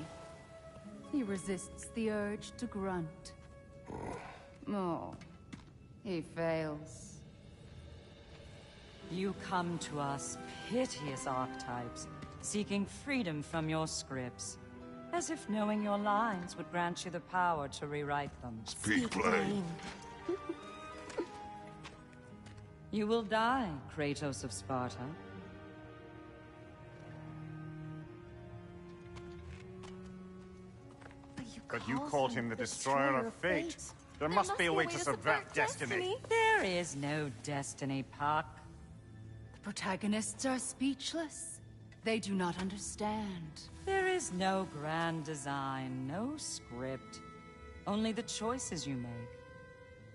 He resists the urge to grunt. Oh, he fails.
You come to us, piteous archetypes, seeking freedom from your scripts. As if knowing your lines would grant you the power to rewrite them.
Speak plain.
You will die, Kratos of Sparta.
But you called him the Destroyer of Fate. There must be a way to subvert destiny.
There is no destiny, Puck.
The protagonists are speechless. They do not understand.
There is no grand design, no script. Only the choices you make.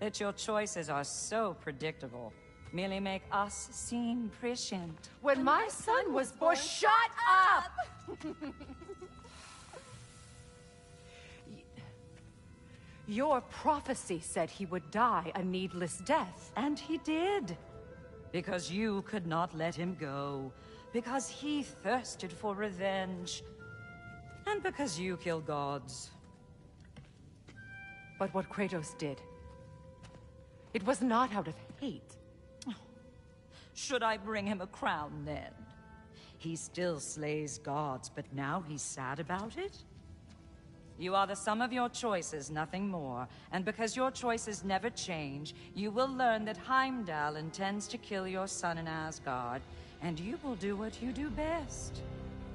That your choices are so predictable merely make us seem prescient.
When my son was born, shut up! Your prophecy said he would die a needless death.
And he did. Because you could not let him go. Because he thirsted for revenge. And because you kill gods.
But what Kratos did, it was not out of hate.
Should I bring him a crown then? He still slays gods, but now he's sad about it? You are the sum of your choices, nothing more. And because your choices never change, you will learn that Heimdall intends to kill your son in Asgard, and you will do what you do best.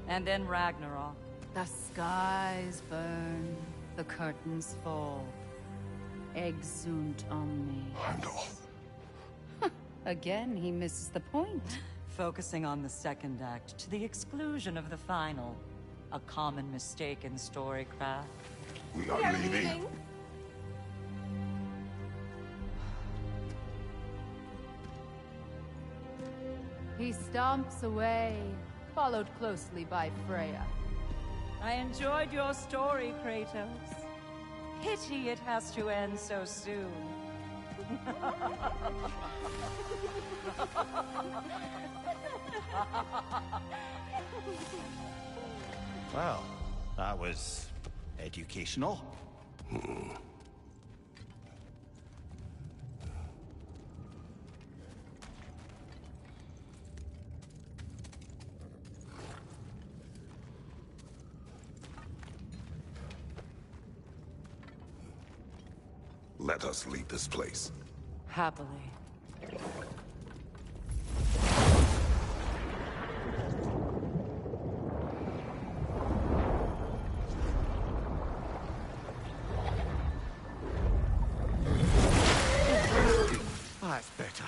And then Ragnarok.
The skies burn, the curtains fall. Exunt omni.
Heimdall.
Again, he misses the point.
Focusing on the second act to the exclusion of the final. A common mistake in storycraft.
We are leaving.
He stomps away, followed closely by Freya.
I enjoyed your story, Kratos. Pity it has to end so soon.
Well, that was educational.
Let us leave this place.
Happily.
That's better.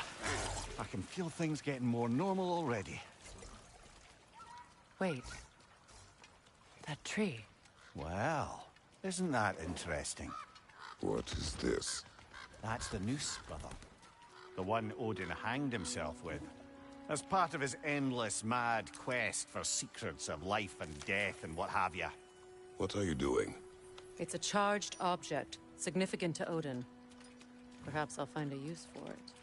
I can feel things getting more normal already.
Wait. That tree.
Well, isn't that interesting?
What is this?
That's the noose, brother. The one Odin hanged himself with. As part of his endless, mad quest for secrets of life and death and what have you.
What are you doing?
It's a charged object, significant to Odin. Perhaps I'll find a use for it.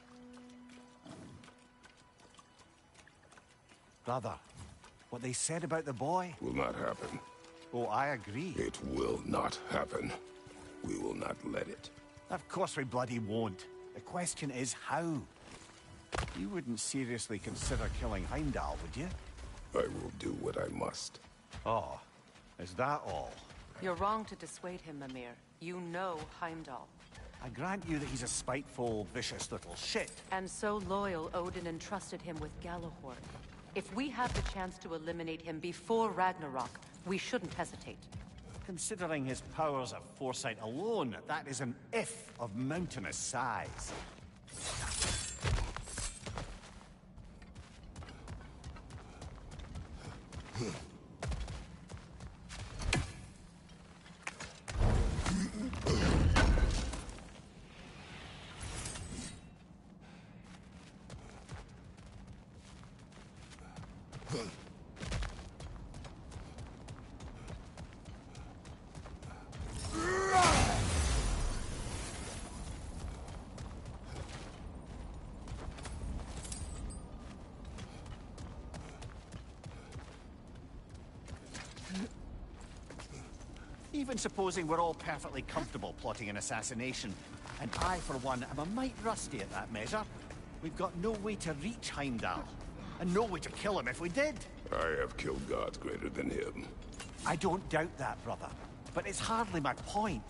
Brother, what they said about the boy?
Will not happen.
Oh, I agree.
It will not happen. We will not let it.
Of course we bloody won't. The question is how. You wouldn't seriously consider killing Heimdall, would you?
I will do what I must.
Oh, is that all?
You're wrong to dissuade him, Mimir. You know Heimdall.
I grant you that he's a spiteful, vicious little shit.
And so loyal, Odin entrusted him with Galahorn. If we have the chance to eliminate him before Ragnarok, we shouldn't hesitate.
Considering his powers of foresight alone, that is an if of mountainous size. Even supposing we're all perfectly comfortable plotting an assassination, and I, for one, am a mite rusty at that measure, we've got no way to reach Heimdall, and no way to kill him if we did.
I have killed gods greater than him.
I don't doubt that, brother, but it's hardly my point.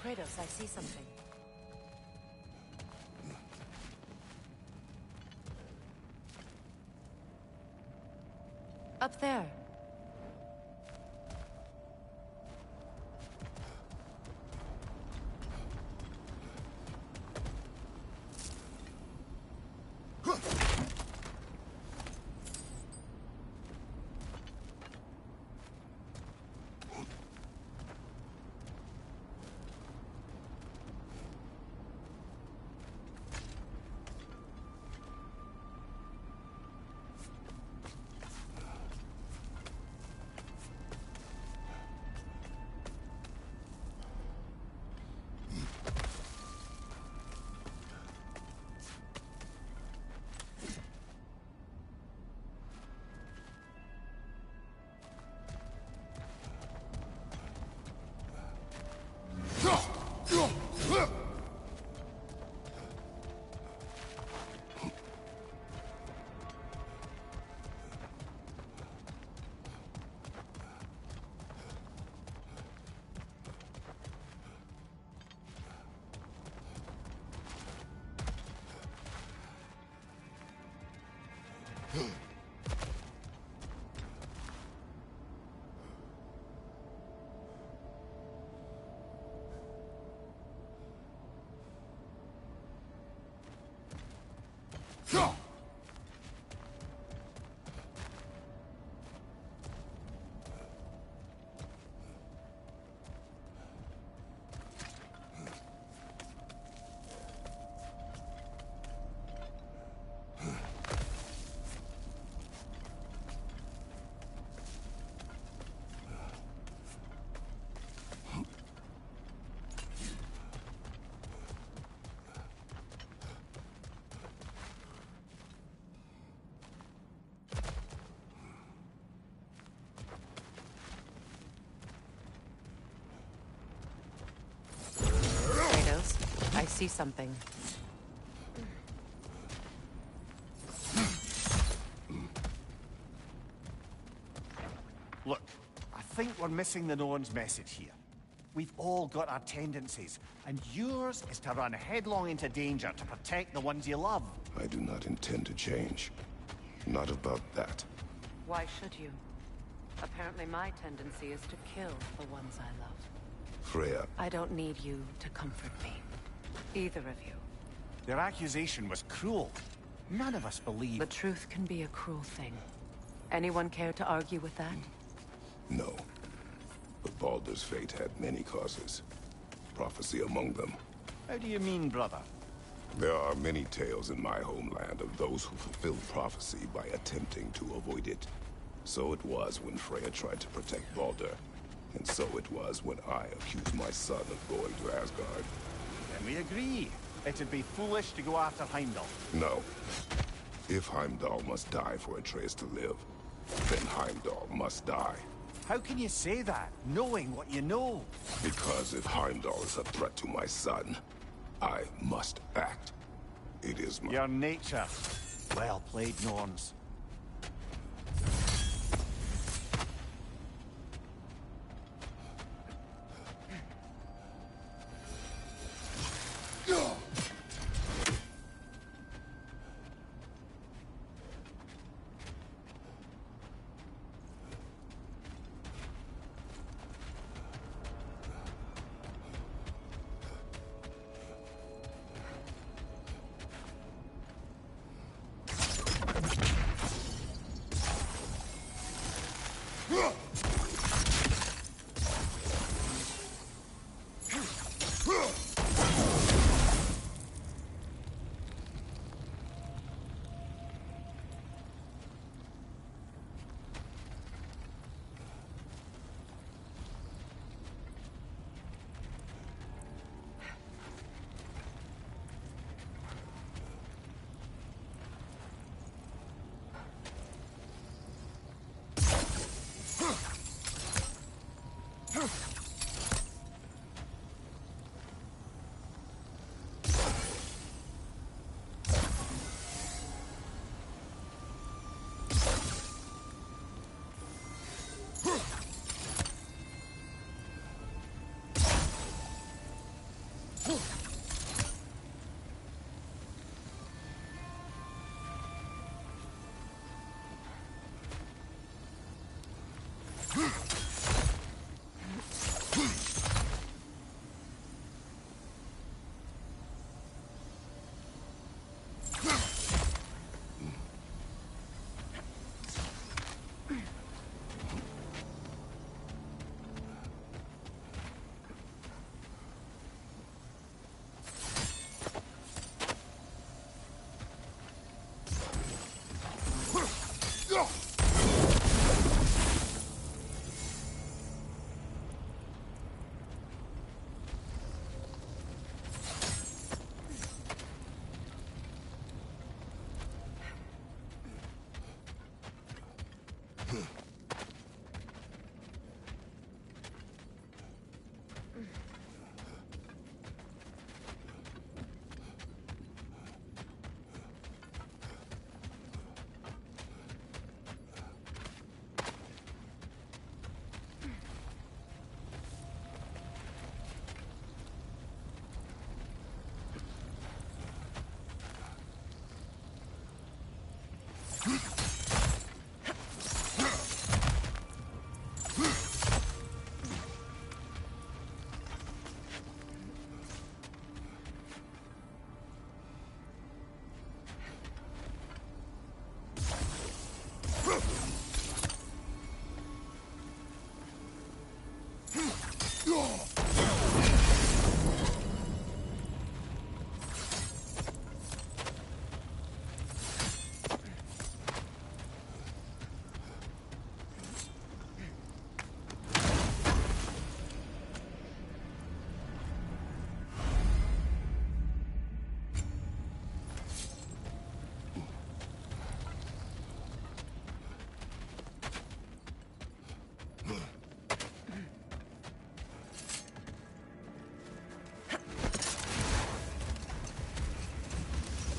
Kratos, I see something. Up there. I see something.
Look, I think we're missing the Norn's message here. We've all got our tendencies, and yours is to run headlong into danger to protect the ones you love.
I do not intend to change. Not about that.
Why should you? Apparently my tendency is to kill the ones I love.
Freya.
I don't need you to comfort me. Either of you.
Their accusation was cruel. None of us believe...
The truth can be a cruel thing. Anyone care to argue with that?
No. But Baldur's fate had many causes. Prophecy among them.
How do you mean, brother?
There are many tales in my homeland of those who fulfilled prophecy by attempting to avoid it. So it was when Freya tried to protect Baldur. And so it was when I accused my son of going to Asgard.
Then we agree. It'd be foolish to go after Heimdall.
No. If Heimdall must die for Atreus to live, then Heimdall must die.
How can you say that, knowing what you know?
Because if Heimdall is a threat to my son, I must act. It is my...
Your nature. Well played, Norns.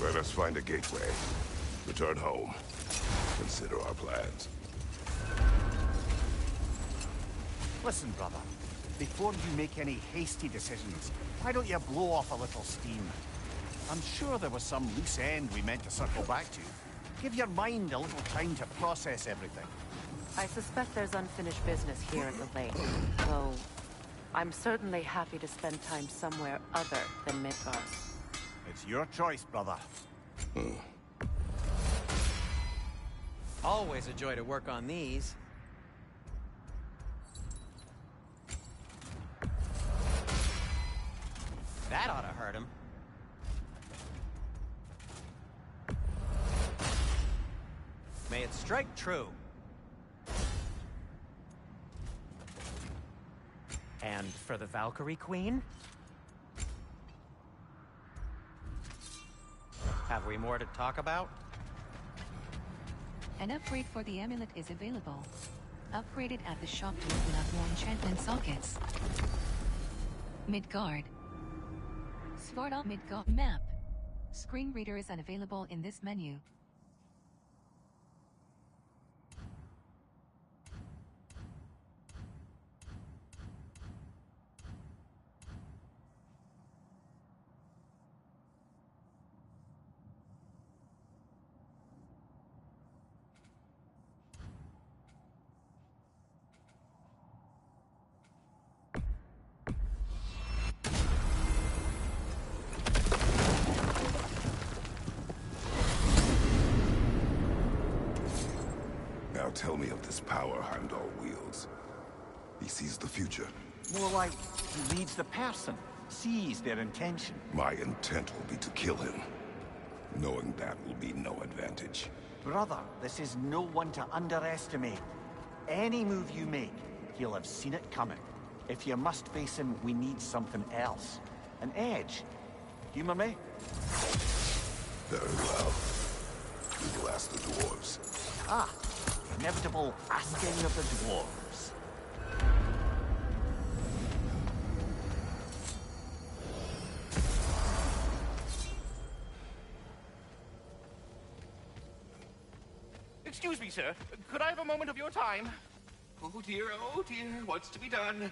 Let us find a gateway. Return home. Consider our plans.
Listen, brother. Before you make any hasty decisions, why don't you blow off a little steam? I'm sure there was some loose end we meant to circle back to. Give your mind a little time to process everything.
I suspect there's unfinished business here at the lake, though I'm certainly happy to spend time somewhere other than Midgard.
It's your choice, brother.
Always a joy to work on these. That ought to hurt him. May it strike true. And for the Valkyrie Queen? Have we more to talk about?
An upgrade for the amulet is available. Upgrade it at the shop to open up more enchantment sockets. Midgard. Svartalf Midgard map. Screen reader is unavailable in this menu.
Now tell me of this power Heimdall wields. He sees the future.
More like he reads the person, sees their intention.
My intent will be to kill him. Knowing that will be no advantage.
Brother, this is no one to underestimate. Any move you make, he'll have seen it coming. If you must face him, we need something else. An edge. Humor me?
Very well. We will ask the dwarves.
Ah, the inevitable asking of the dwarves.
Excuse me, sir. Could I have a moment of your time? Oh dear, what's to be done?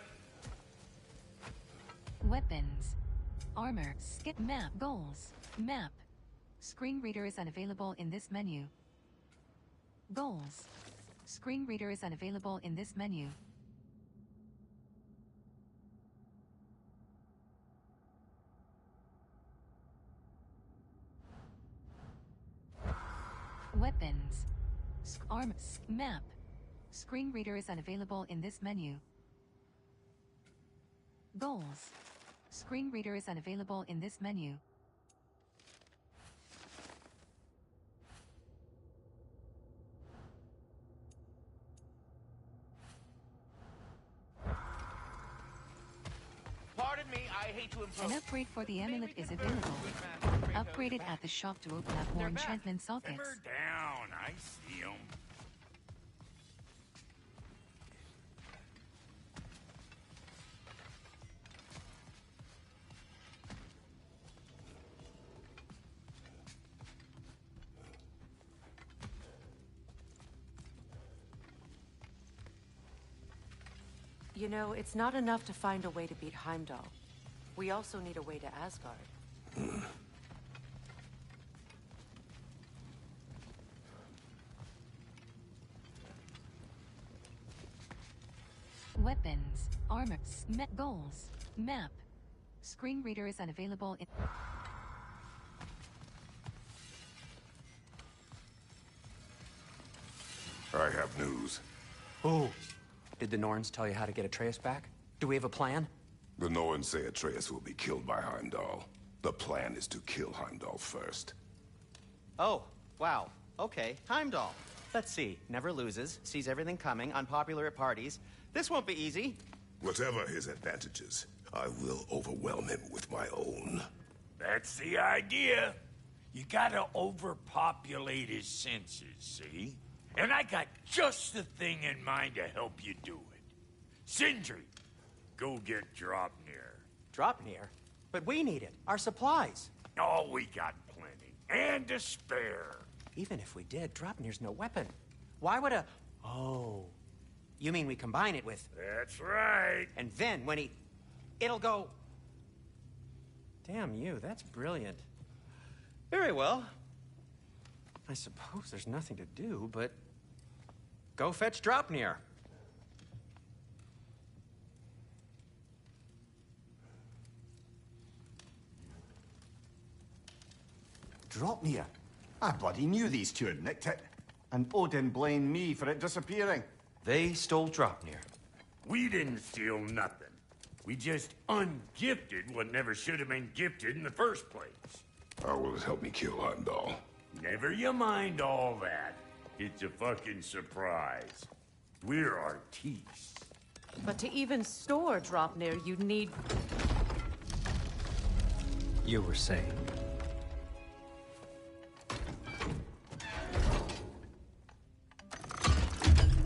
Weapons. Armor. Skip map. Goals. Map. Screen reader is unavailable in this menu. Goals. Screen reader is unavailable in this menu. Weapons. Armor. Map. Screen reader is unavailable in this menu. Goals. Screen reader is unavailable in this menu.
Pardon me, I hate to impose.
An upgrade for the amulet is available. Upgrade it at the shop to open up more enchantment sockets.
Simmer down, I see 'em.
You know, it's not enough to find a way to beat Heimdall. We also need a way to Asgard.
Weapons. Armor. Goals. Map. Screen reader is unavailable in...
I have news.
Oh. Did the Norns tell you how to get Atreus back? Do we have a plan?
The Norns say Atreus will be killed by Heimdall. The plan is to kill Heimdall first.
Oh, wow. Okay, Heimdall. Let's see. Never loses, sees everything coming, unpopular at parties. This won't be easy.
Whatever his advantages, I will overwhelm him with my own.
That's the idea. You gotta overpopulate his senses, see? And I got just the thing in mind to help you do it. Sindri, go get Dropnir.
Dropnir? But we need it. Our supplies.
Oh, we got plenty. And to spare.
Even if we did, Dropnir's no weapon. Why would a... Oh. You mean we combine it with...
That's right.
And then when he... It'll go... Damn you, that's brilliant. Very well. I suppose there's nothing to do, but... Go fetch Dropnir.
Draupnir. I bloody knew these two had nicked it. And Odin blamed me for it disappearing.
They stole Draupnir.
We didn't steal nothing. We just ungifted what never should have been gifted in the first place.
How will it help me kill Heimdall?
Never you mind all that. It's a fucking surprise. We're artistes.
But to even store Draupnir, you'd need...
You were saying?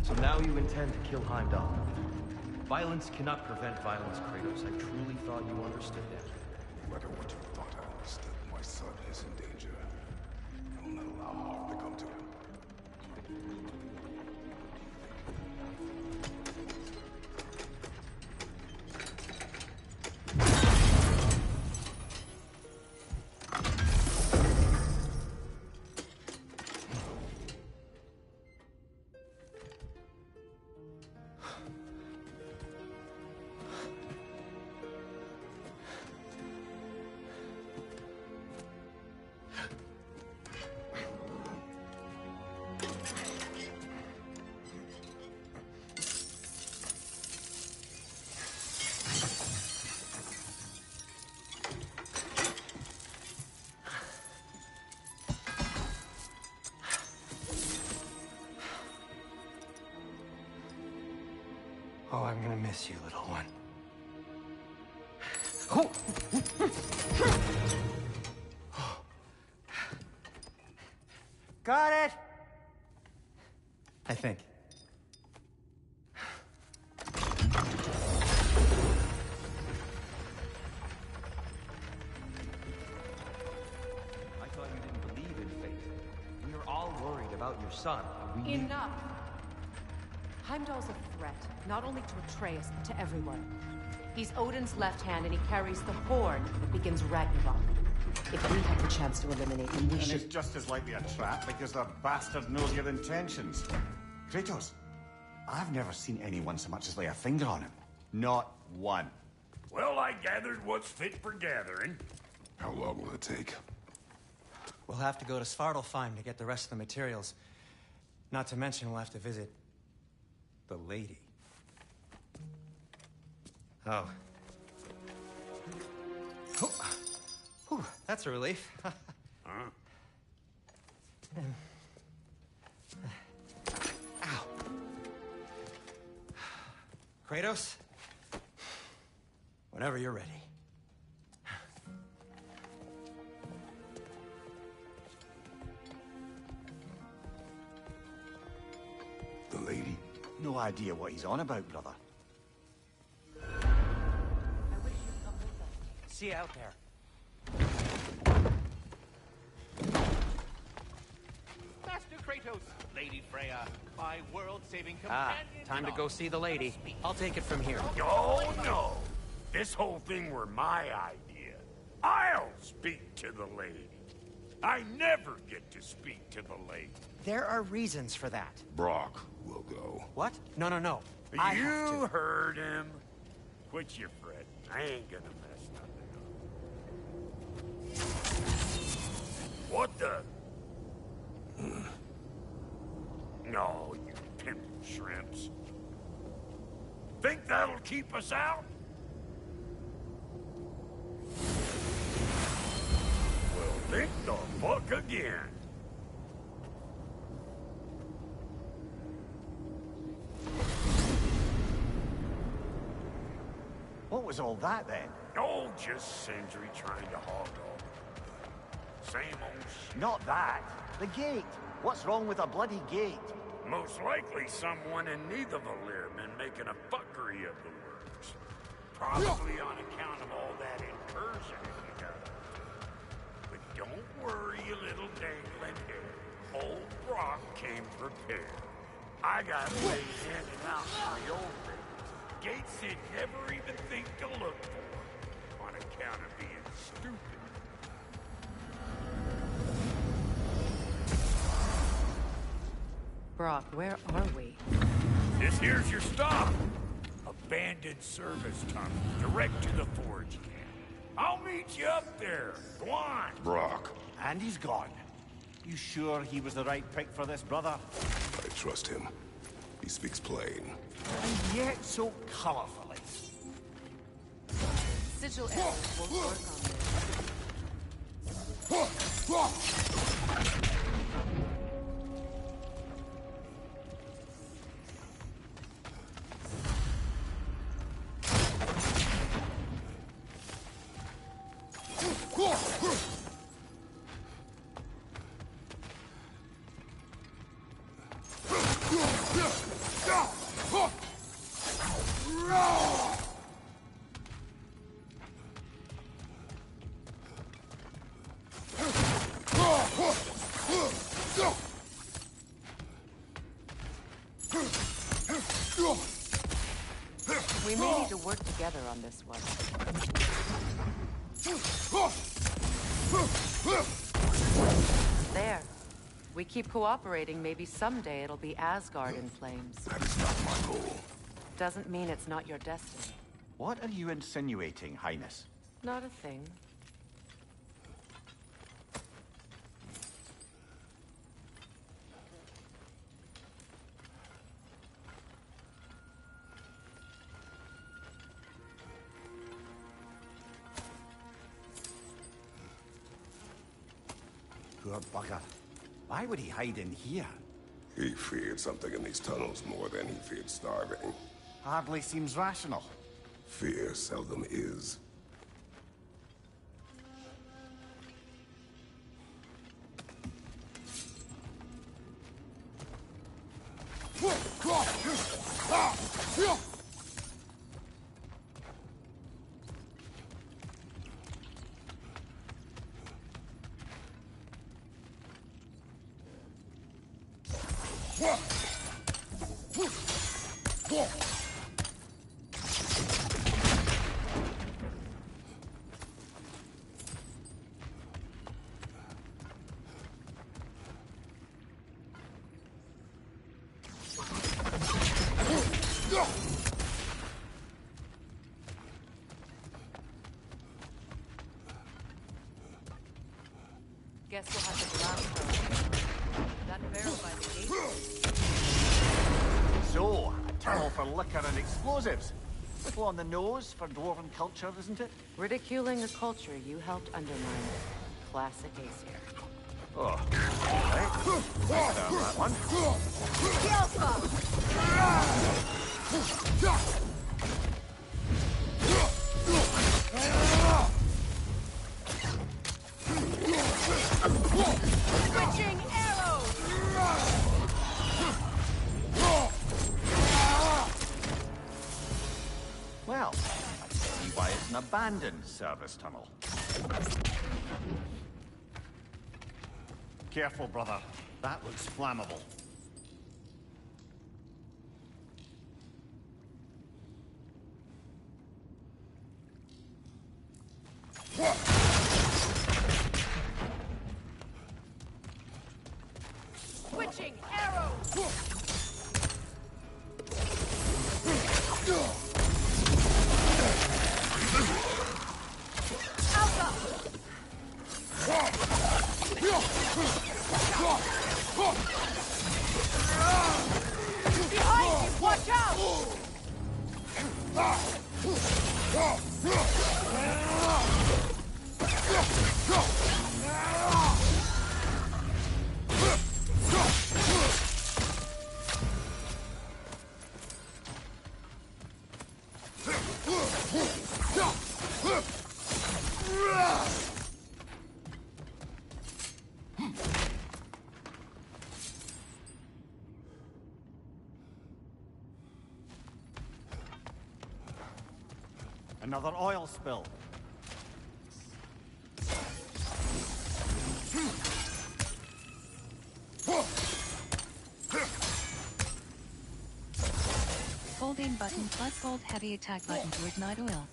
So now you intend to kill Heimdall. Violence cannot prevent violence, Kratos. I truly thought you understood that.
No matter what you thought I understood, my son is in danger. I will not allow harm to come to him.
Oh, I'm gonna miss you, little one. Oh. Got it! I think. I thought you didn't believe in fate. We were all worried about your son. We knew...
Enough! Heimdall's a threat, not only to Atreus, but to everyone. He's Odin's left hand, and he carries the horn that begins Ragnarok. If we had the chance to eliminate him, we
And
should...
it's just as likely a trap because the bastard knows your intentions. Kratos, I've never seen anyone so much as lay a finger on him. Not one.
Well, I gathered what's fit for gathering.
How long will it take?
We'll have to go to Svartalfheim to get the rest of the materials. Not to mention we'll have to visit... the lady. Oh. Oh. Whew, that's a relief.
Huh?
Ow. Kratos? Whenever you're ready.
The lady?
No idea what he's on about, brother.
See you out there.
Master Kratos, Lady Freya, my world-saving companion.
Time to go see the lady. I'll take it from here.
Oh, no. This whole thing were my idea. I'll speak to the lady. I never get to speak to the lady.
There are reasons for that.
Brock will go.
What? No.
You heard him. Quit your fretting. I ain't gonna mess nothing up. What the? No, you pimp shrimps. Think that'll keep us out? Well, think the fuck again.
What was all that then?
Oh, just Sindri trying to hog all. Same old shit.
Not that. The gate. What's wrong with a bloody gate?
Most likely someone in Nidavellir been making a fuckery of the works. Probably on account of all that incursion he got. But don't worry, you little dangling hair. Old Brock came prepared. I got ways in and out my old things. Gates he'd never even think to look for, on account of being stupid.
Brock, where are we?
This here's your stop. Abandoned service tunnel, direct to the forge camp. I'll meet you up there. Go on.
Brock.
And he's gone. You sure he was the right pick for this, brother?
I trust him. He speaks plain.
And yet so colorfully.
Sigil arrows won't work on this. We may need to work together on this one. There. We keep cooperating, maybe someday it'll be Asgard in flames.
That is not my goal.
Doesn't mean it's not your destiny.
What are you insinuating, Highness?
Not a thing.
Poor bugger. Why would he hide in here?
He feared something in these tunnels more than he feared starving.
Hardly seems rational.
Fear seldom is.
Guess we'll have to blast her. That barrel by the gate.
So, a tunnel for liquor and explosives. Little on the nose for dwarven culture, isn't it?
Ridiculing a culture you helped undermine. Classic Aesir.
Oh, all right. That one.
Switching arrows!
Well, I see why it's an abandoned service tunnel. Careful, brother. That looks flammable.
Switching arrows! Behind you! Watch out!
Another oil spill.
Holding button plus hold heavy attack button to ignite oil.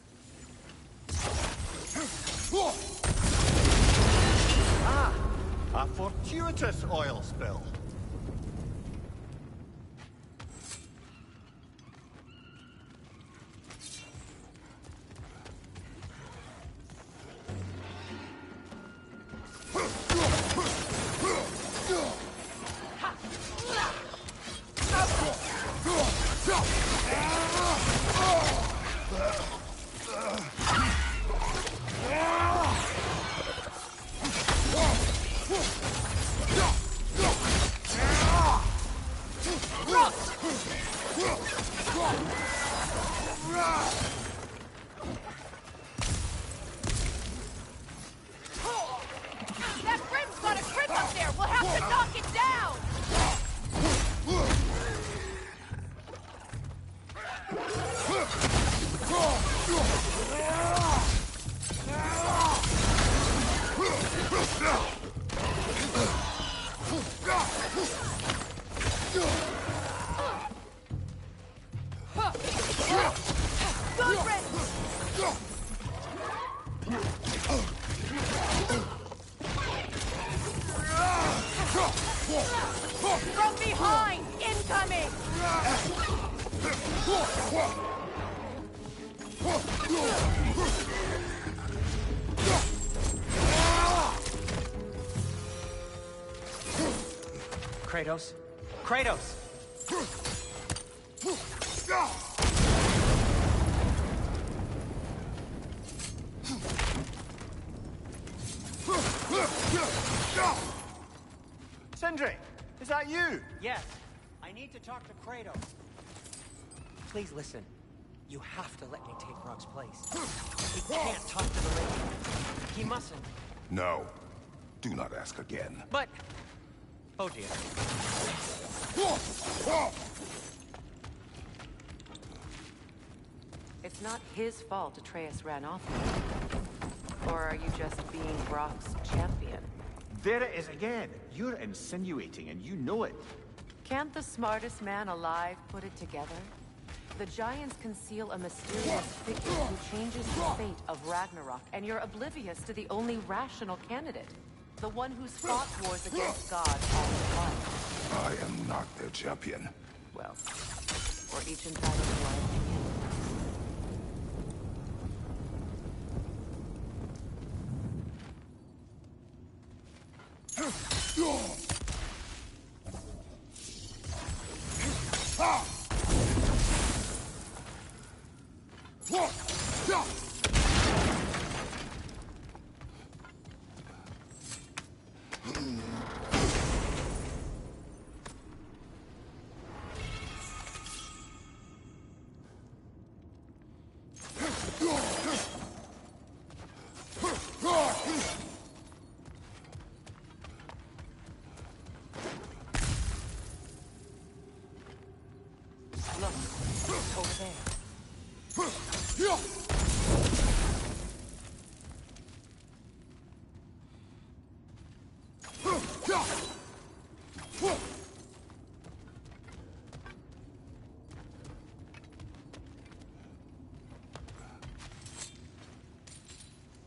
Ah! A fortuitous oil spill.
Kratos? Kratos!
Sindri, is that you?
Yes. I need to talk to Kratos. Please listen. You have to let me take Rock's place. He can't talk to the radio. He mustn't.
No. Do not ask again.
But... Oh dear.
It's not his fault Atreus ran off. Or are you just being Brock's champion?
There it is again. You're insinuating and you know it.
Can't the smartest man alive put it together? The Giants conceal a mysterious figure who changes the fate of Ragnarok, and you're oblivious to the only rational candidate. The one who's fought wars against gods all his life.
I am not their champion.
Well, we're each entitled to our opinion.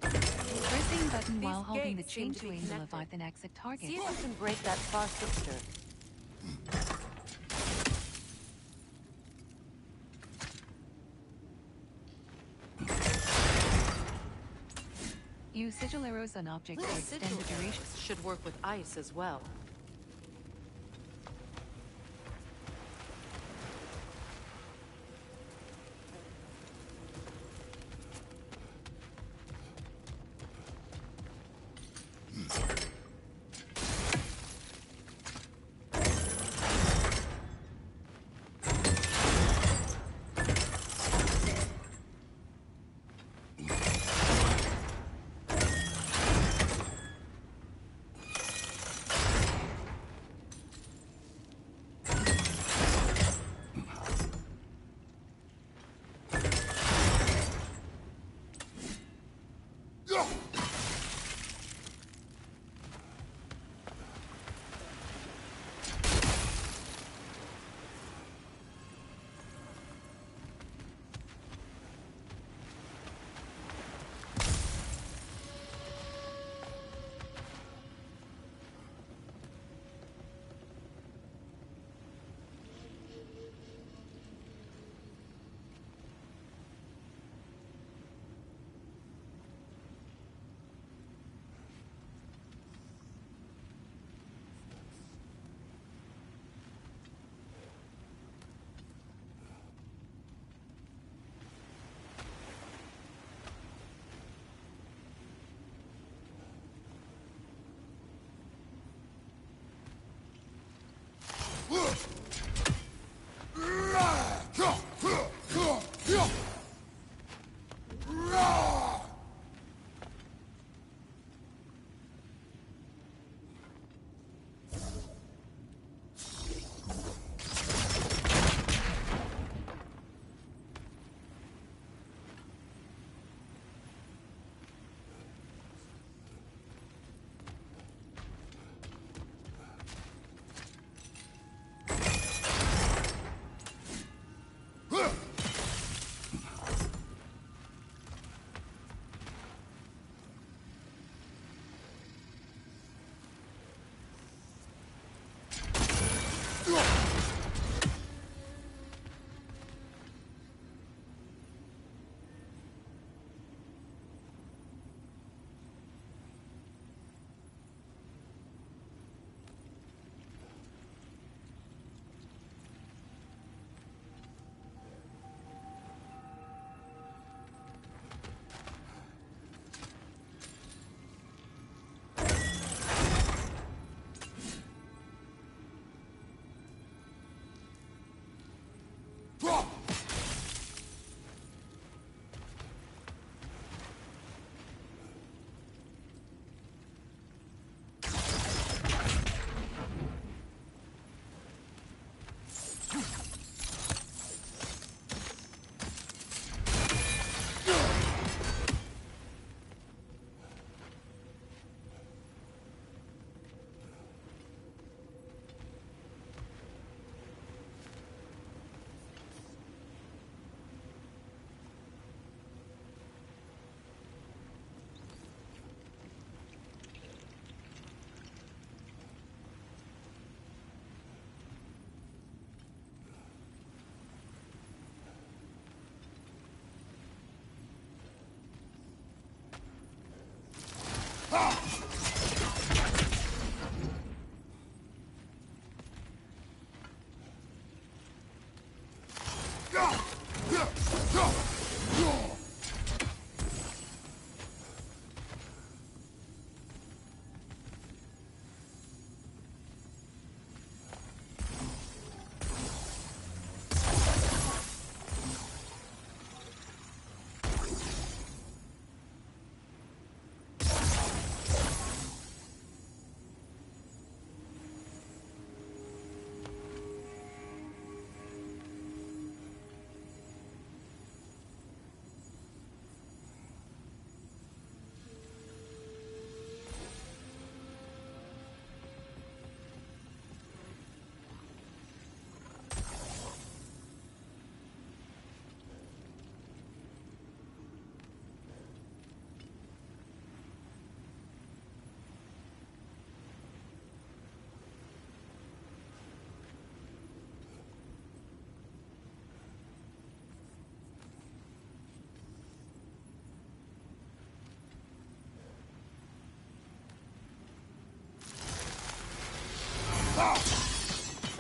Pressing button while
These
holding the
gates seem
change
to be
to aim will
connected.
avoid the exit target.
See if you can break that far sister.
Use sigil arrows on objects to extend
Sigil
the duration.
arrows should work with ice as well.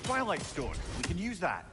Twilight Stone. We can use that.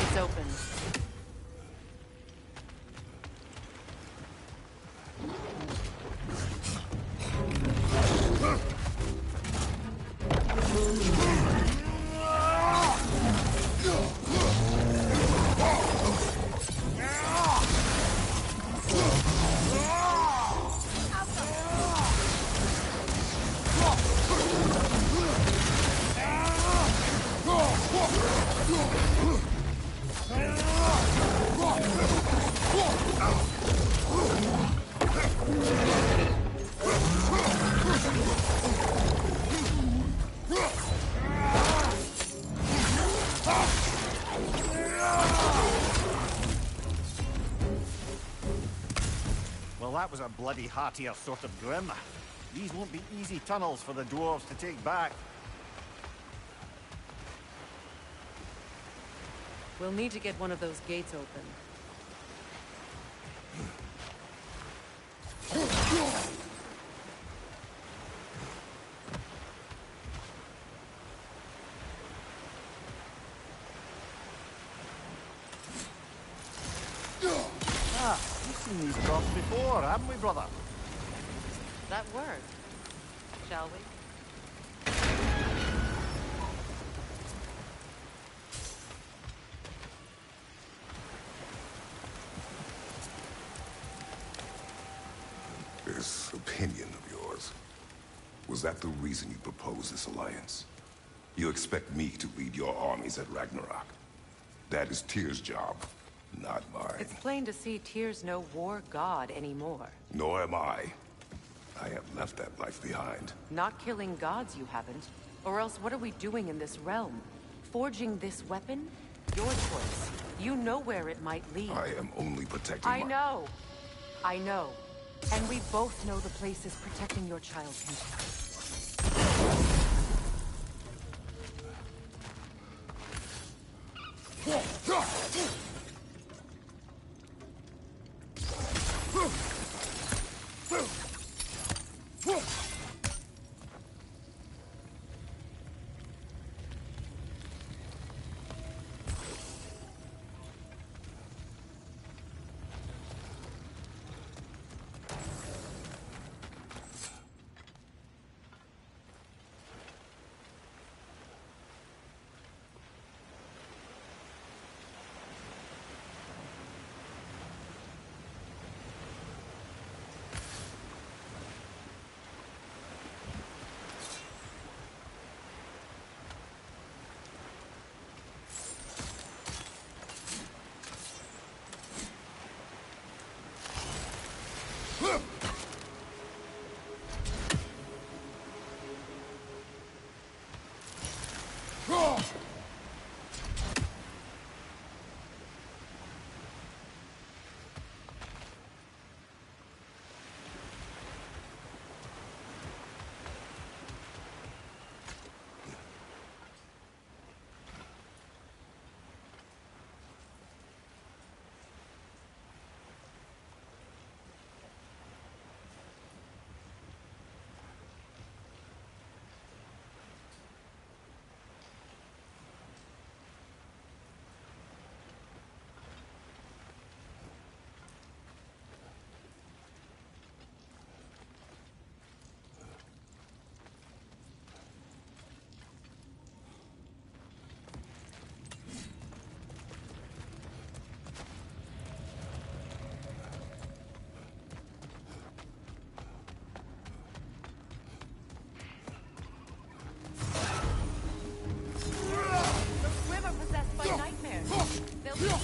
It's open.
Well, that was a bloody heartier sort of grim. These won't be easy tunnels for the dwarves to take back.
We'll need to get one of those gates open.
Ah, we've seen these props before, haven't we, brother?
That worked. Shall we?
This opinion of yours, was that the reason you proposed this alliance? You expect me to lead your armies at Ragnarok. That is Tyr's job, not mine.
It's plain to see Tyr's no war god anymore.
Nor am I. I have left that life behind.
Not killing gods, you haven't. Or else what are we doing in this realm? Forging this weapon? Your choice. You know where it might lead.
I am only protecting
I know. I know. And we both know the places protecting your child can take.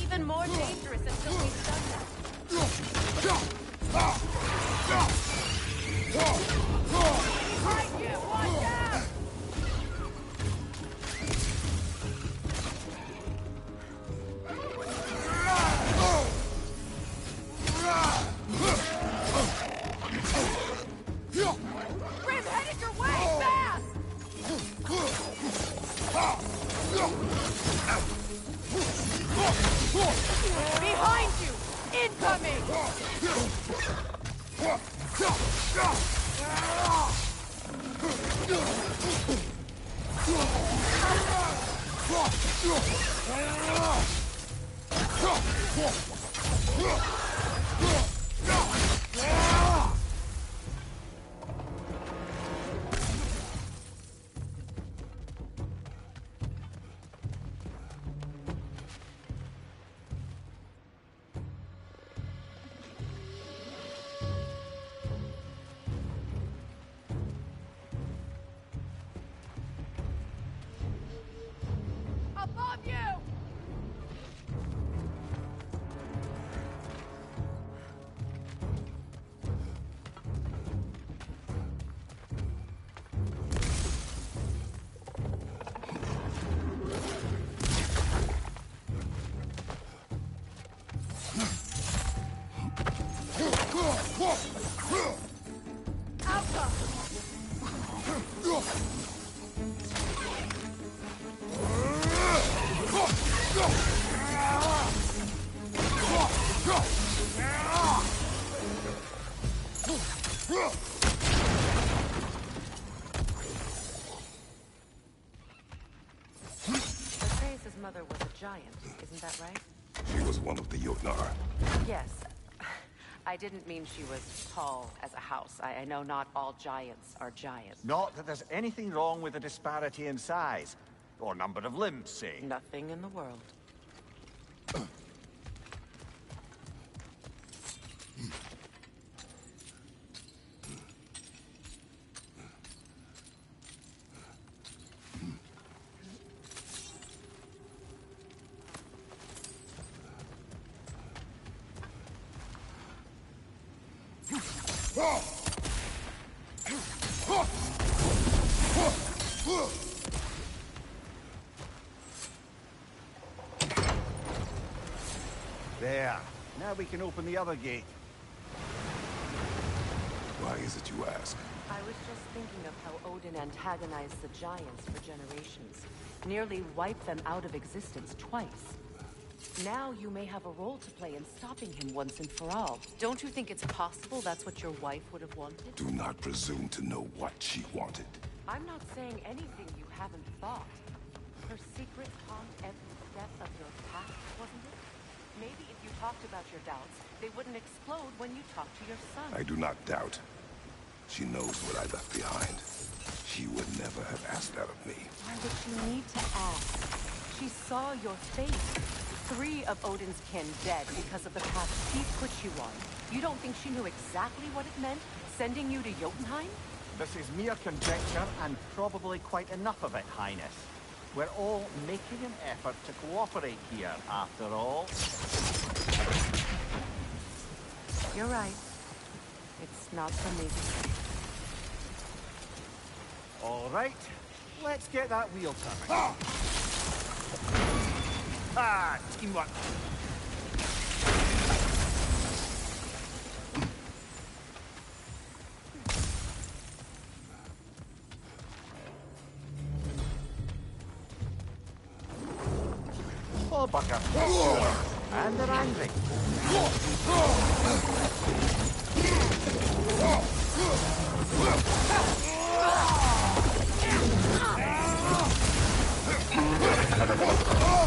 Even more dangerous until we've done that. Behind you! Watch out! Grim, headed your way! Fast! Behind you! Incoming! Above you! Atreus' mother was a giant, isn't that right?
She was one of the Jotnar.
Yes. I didn't mean she was tall as a house. I know not all giants are giants.
Not that there's anything wrong with the disparity in size. Or number of limbs, say.
Nothing in the world.
There. Now we can open the other gate.
Why is it you ask?
I was just thinking of how Odin antagonized the giants for generations. Nearly wiped them out of existence twice. Now you may have a role to play in stopping him once and for all. Don't you think it's possible that's what your wife would have wanted?
Do not presume to know what she wanted.
I'm not saying anything you haven't thought. Her secret haunt every step of your path, wasn't it? Maybe if you talked about your doubts, they wouldn't explode when you talked to your son.
I do not doubt. She knows what I left behind. She would never have asked that of me.
Why would she need to ask? She saw your fate. 3 of Odin's kin dead because of the path she put you on. You don't think she knew exactly what it meant, sending you to Jotunheim?
This is mere conjecture, and probably quite enough of it, Highness. We're all making an effort to cooperate here, after all.
You're right. It's not for me to say.
All right, let's get that wheel turning. Ah, teamwork. Oh, Bucker. And they're angry.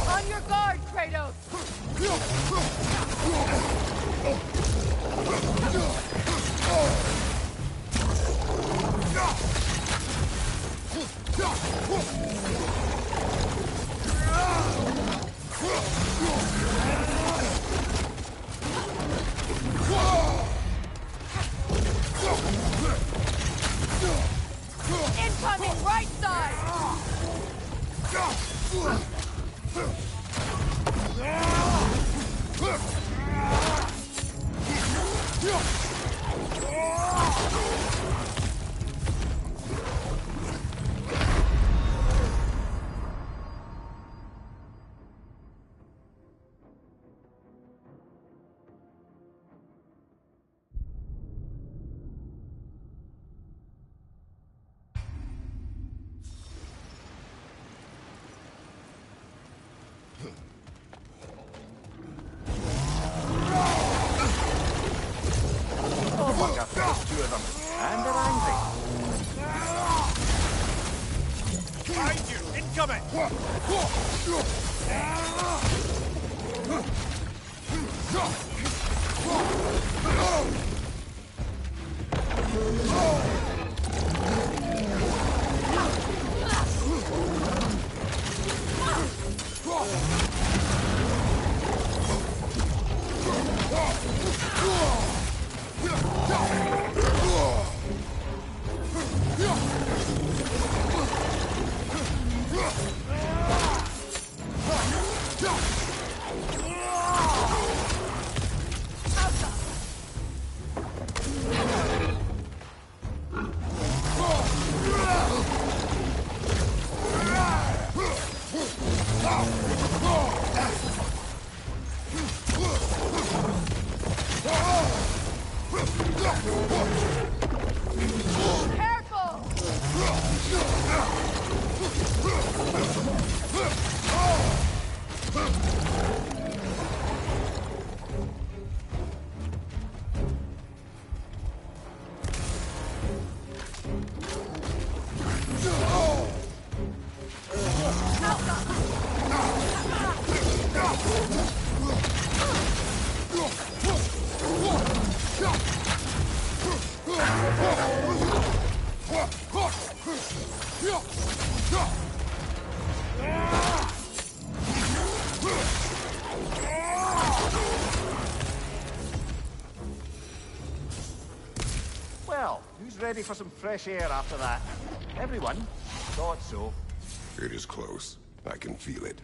On your guard, Kratos! Incoming right side!
And they're angry.
Behind you! Incoming!
Well, who's ready for some fresh air after that? Everyone? Thought so.
It is close. I can feel it.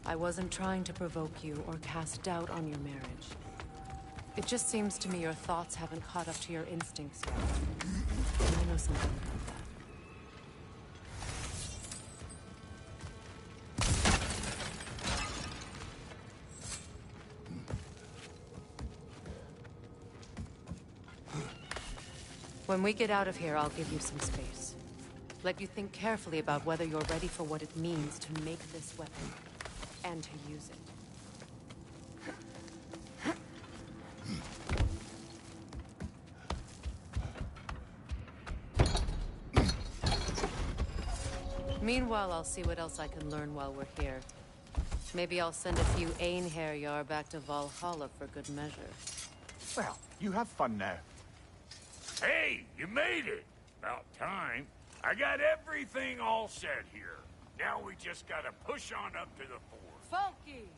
I wasn't trying to provoke you or cast doubt on your marriage. It just seems to me your thoughts haven't caught up to your instincts yet. And I know something about that. When we get out of here, I'll give you some space. Let you think carefully about whether you're ready for what it means to make this weapon, and to use it. Meanwhile, I'll see what else I can learn while we're here. Maybe I'll send a few Einherjar back to Valhalla for good measure.
Well, you have fun now.
Hey, you made it! About time. I got everything all set here. Now we just gotta push on up to the fort.
Funky!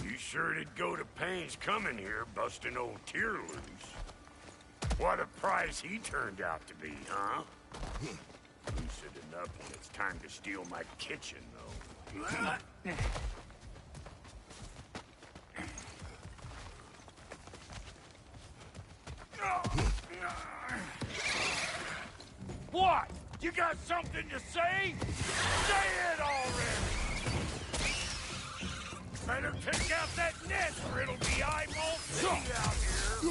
You sure did go to pains coming here, busting old Tyr loose. What a prize he turned out to be, huh? Lucid enough when it's time to steal my kitchen, though. What? You got something to say? Say it already! Better take out that net or it'll be eyeball city out here.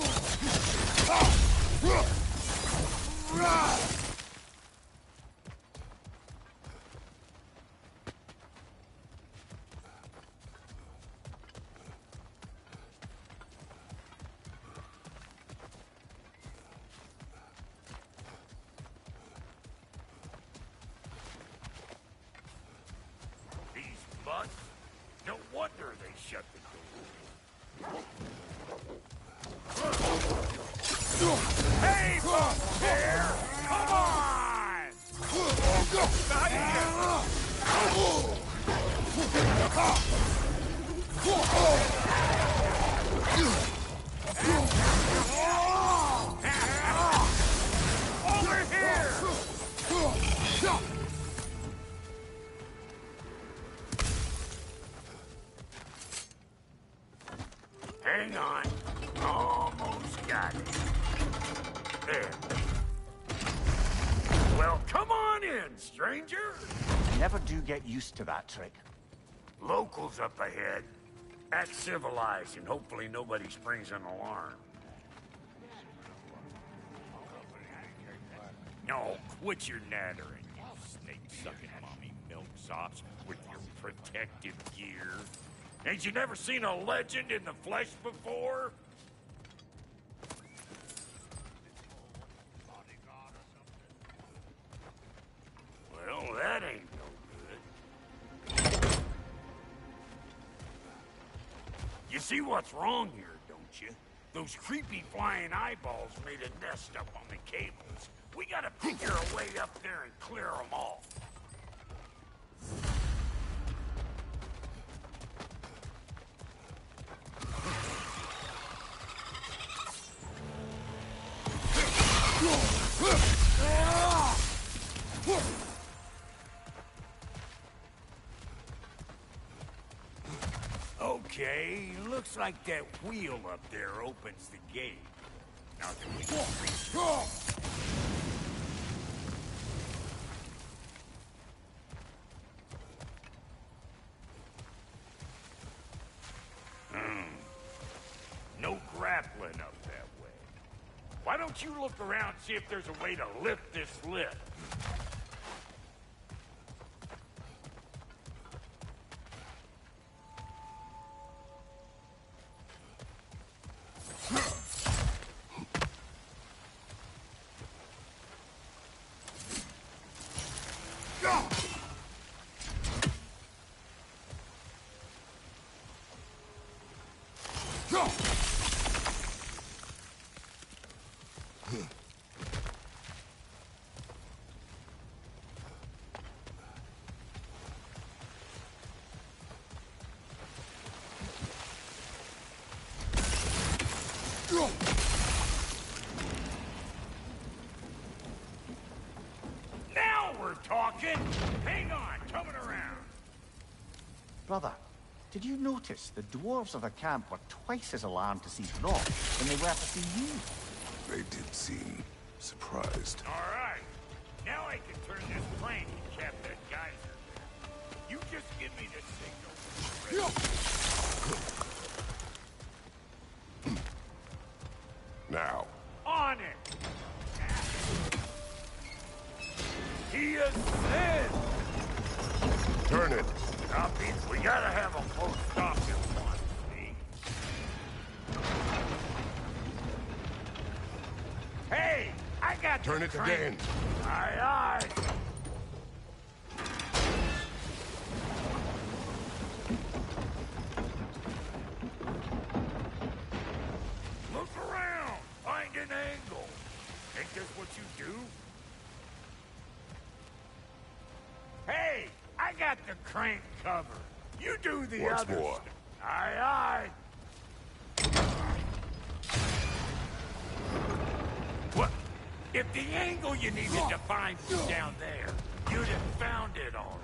These mutts. No wonder they shut the door. Hey, folks there! Come on! Over here! Hang on. Almost got it. There. Well, come on in, stranger.
Never do get used to that trick.
Locals up ahead. Act civilized and hopefully nobody springs an alarm. No, quit your nattering, you snake-sucking mommy milksops with your protective gear. Ain't you never seen a legend in the flesh before? Well, that ain't no good. You see what's wrong here, don't you? Those creepy flying eyeballs made a nest up on the cables. We gotta figure a way up there and clear them off. Okay, looks like that wheel up there opens the gate. Now can we No grappling up that way. Why don't you look around and see if there's a way to lift this lift?
Did you notice the dwarves of the camp were twice as alarmed to see Brock than they were to see you?
They did seem surprised.
All right. Now I can turn this crank and cap that geyser there. You just give me the signal.
Now.
On it! He ascends!
Turn it.
Copy. We gotta have a close stop at once, see? Hey! I got
Turn
the
it
crank.
again.
Aye, aye! Look around! Find an angle! Ain't this what you do? Hey! I got the crank covered. You do the
Once
other
more.
stuff. Aye, aye! What? If the angle you needed to find was down there, you'd have found it already.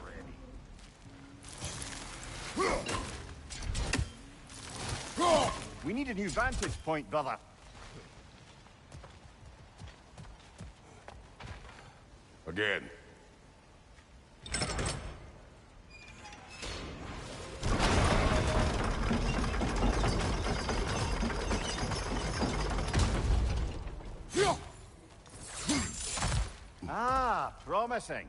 We need a new vantage point, brother.
Again.
Ah, promising.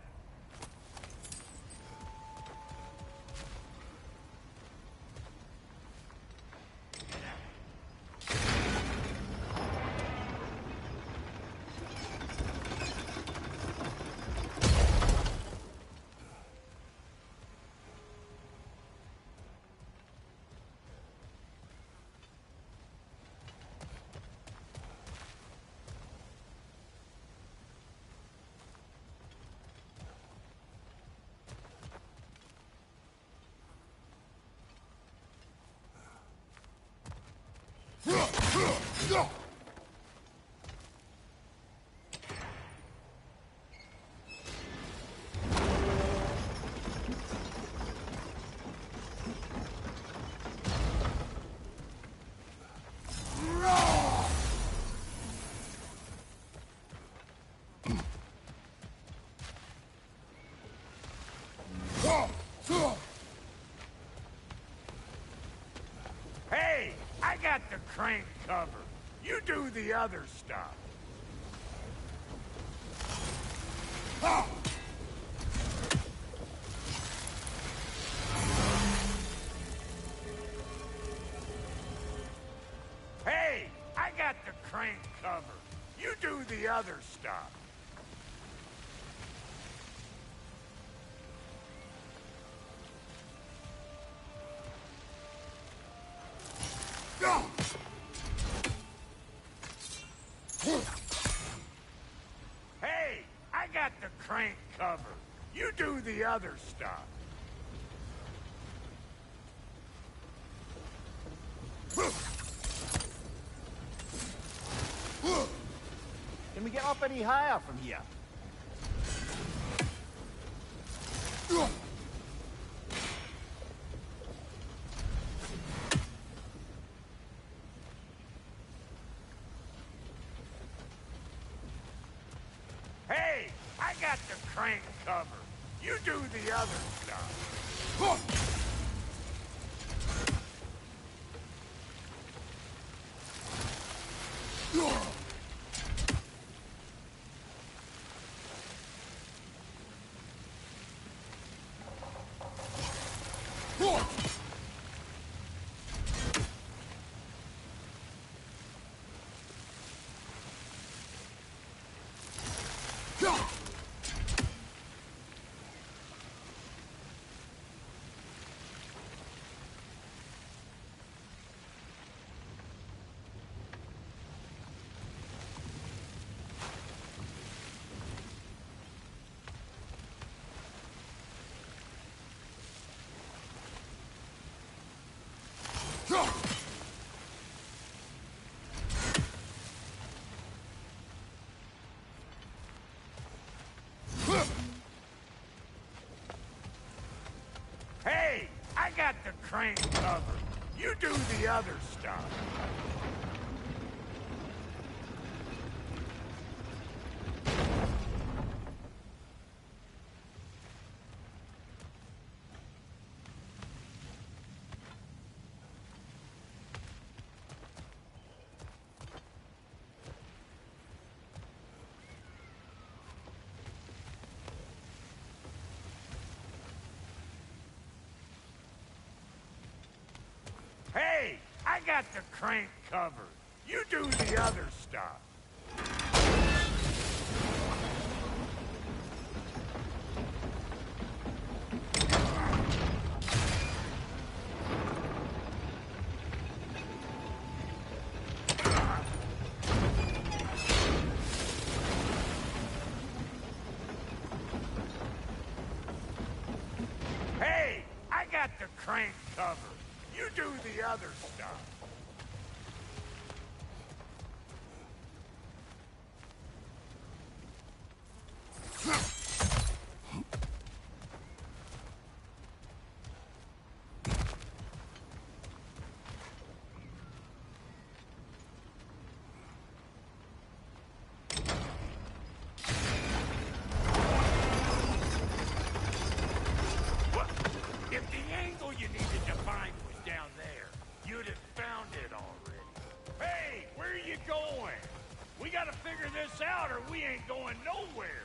Hey! I got the crank covered. You do the other stuff. Hey! I got the crank covered. You do the other stuff. Hey! I got the crank covered. You do the other stuff.
Can we get up any higher from here?
Hey! I got the crank covered. You do the other stuff. crank covered. You do the other stuff. Hey, I got the crank covered. You do the other stuff. Hey, I got the crank covered. You do the other stuff. What? If the angle you needed to find was down there, you'd have found it already. Hey, where are you going? We gotta figure this out or we ain't going nowhere.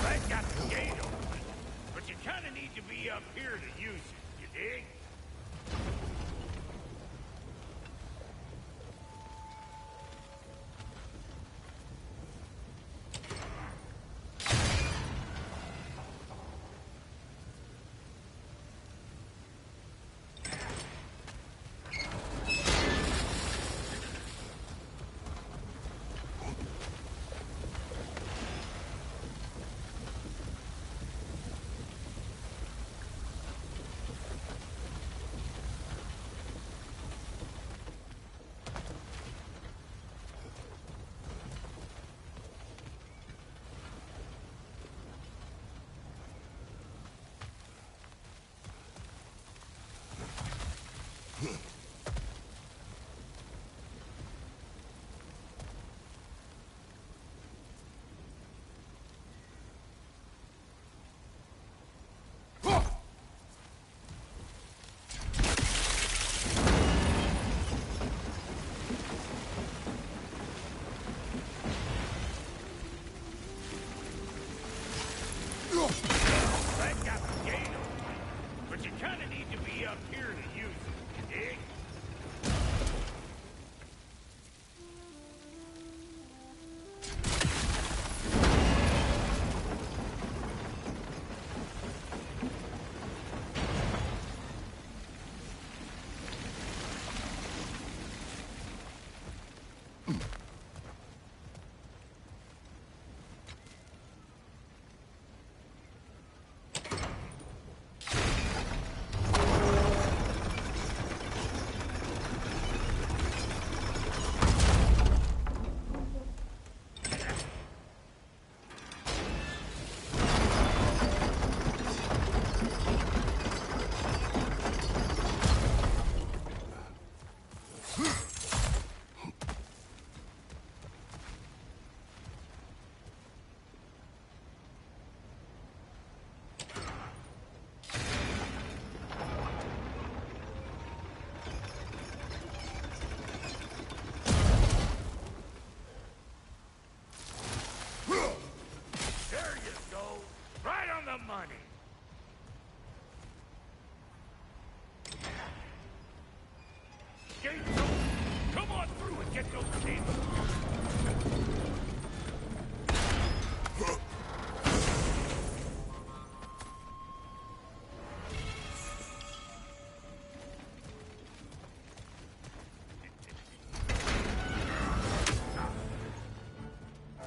That got the gate open, but you kinda need to be up here to use it, you dig? money. Gates open. Come on through and get those cables.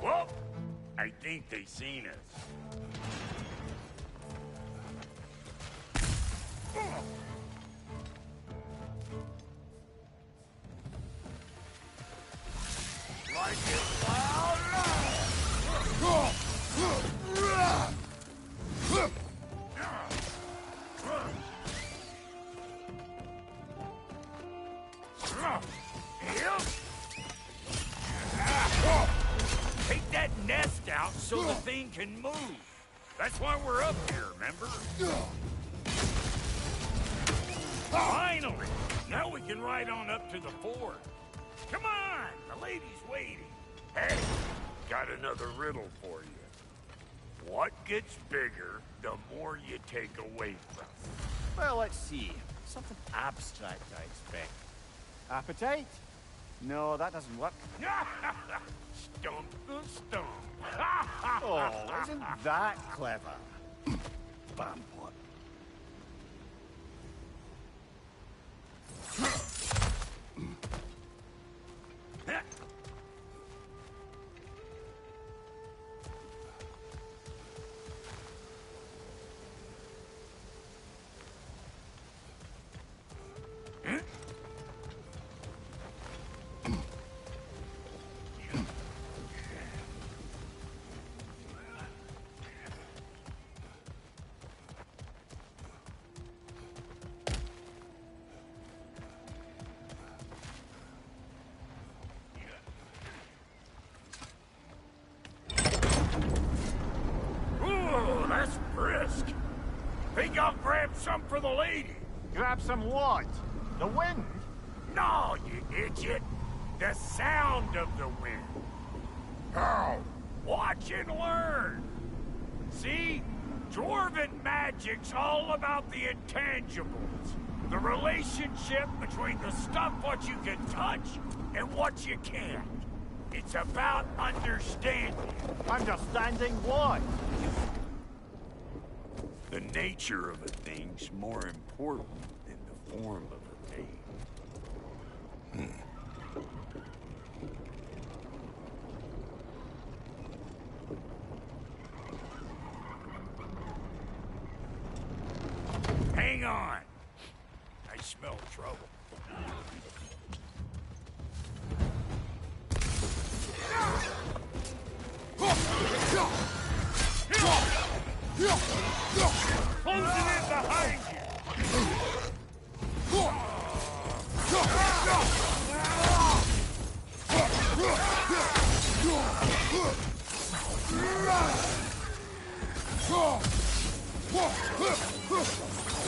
Whoa! I think they seen us. Like it loud! Take that nest out so the thing can move. That's why we're up here, remember? Finally! Now we can ride on up to the fort. Come on! The lady's waiting. Hey, got another riddle for you. What gets bigger the more you take away from it?
Well, let's see. Something abstract, I expect. Appetite? No, that doesn't work.
Stump the stump.
Oh, isn't that clever? Bampot.
Ooh, that's brisk. Think I'll grab some for the lady.
Grab some what? The wind?
No, you idiot. The sound of the wind.
How?
Watch and learn. See? Dwarven magic's all about the intangibles. The relationship between the stuff what you can touch and what you can't. It's about understanding.
Understanding what?
The nature of a thing's more important than the form of a thing. Hang on. I smell trouble. Closing in behind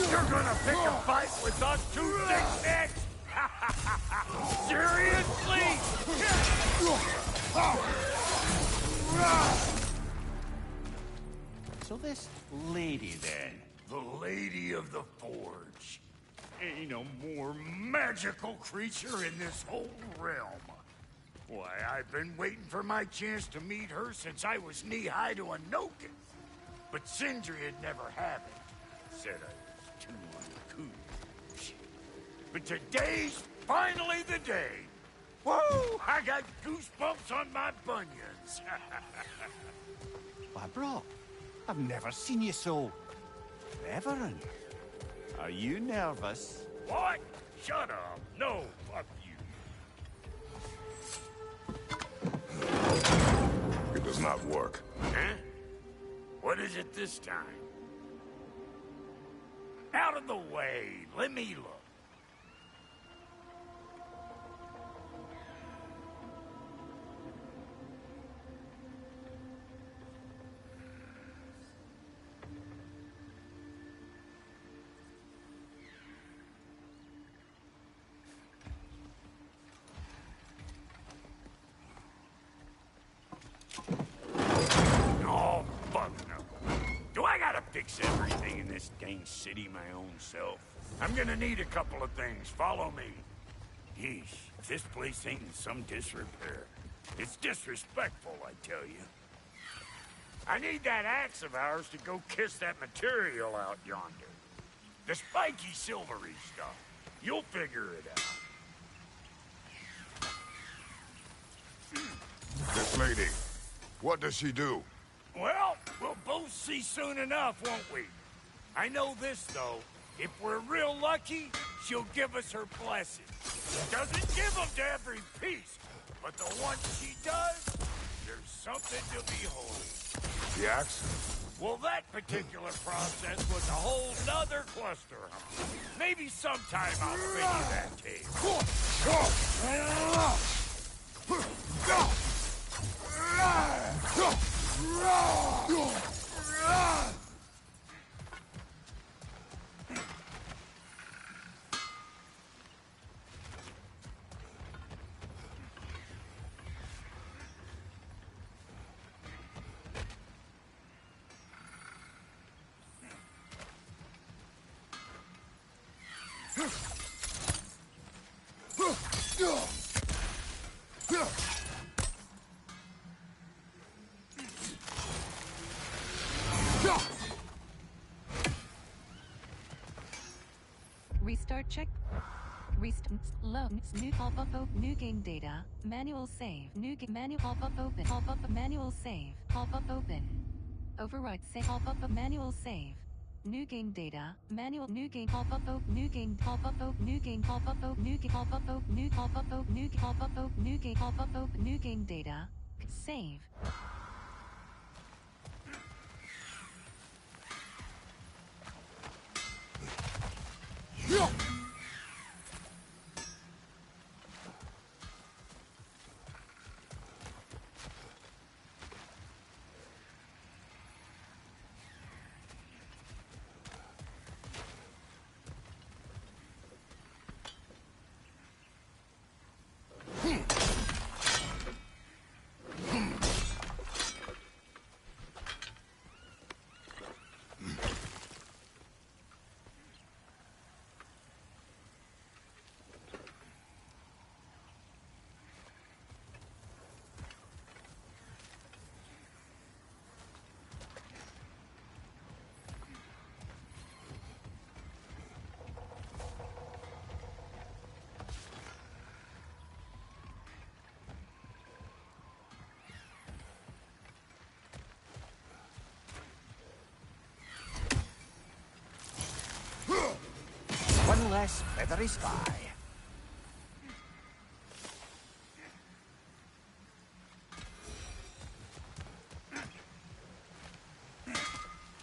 You're gonna pick a fight with us two dickheads? Seriously?
So this lady then?
The Lady of the Forge. Ain't no more magical creature in this whole realm. Why, I've been waiting for my chance to meet her since I was knee-high to a Noken. But Sindri had never had it. Said I was too uncouth. But today's finally the day. Woo! I got goosebumps on my bunions.
Why, bro, I've never seen you so reverent. Are you nervous?
What? Shut up. No, fuck you.
It does not work.
Huh? What is it this time? Out of the way. Let me look. fix everything in this dang city my own self. I'm gonna need a couple of things. Follow me. Yeesh, if this place ain't in some disrepair. It's disrespectful, I tell you. I need that axe of ours to go kiss that material out yonder. The spiky silvery stuff. You'll figure it out.
This lady, what does she do?
Well, we'll both see soon enough, won't we? I know this, though. If we're real lucky, she'll give us her blessing. Doesn't give them to every piece, but the ones she does, there's something to behold.
The axe?
Well, that particular process was a whole nother cluster, huh? Maybe sometime I'll spin you that tale.
Restart check. Restart loans. New pop-up new game data. Manual save. New game manual pop-up open. Pop-up manual save. Pop-up open. Override save. Pop-up manual save. New game data. Manual new game pop-up new game pop-up new game pop-up new game pop-up new pop-up new game pop-up new game pop-up new game data. Save.
One less feathery spy.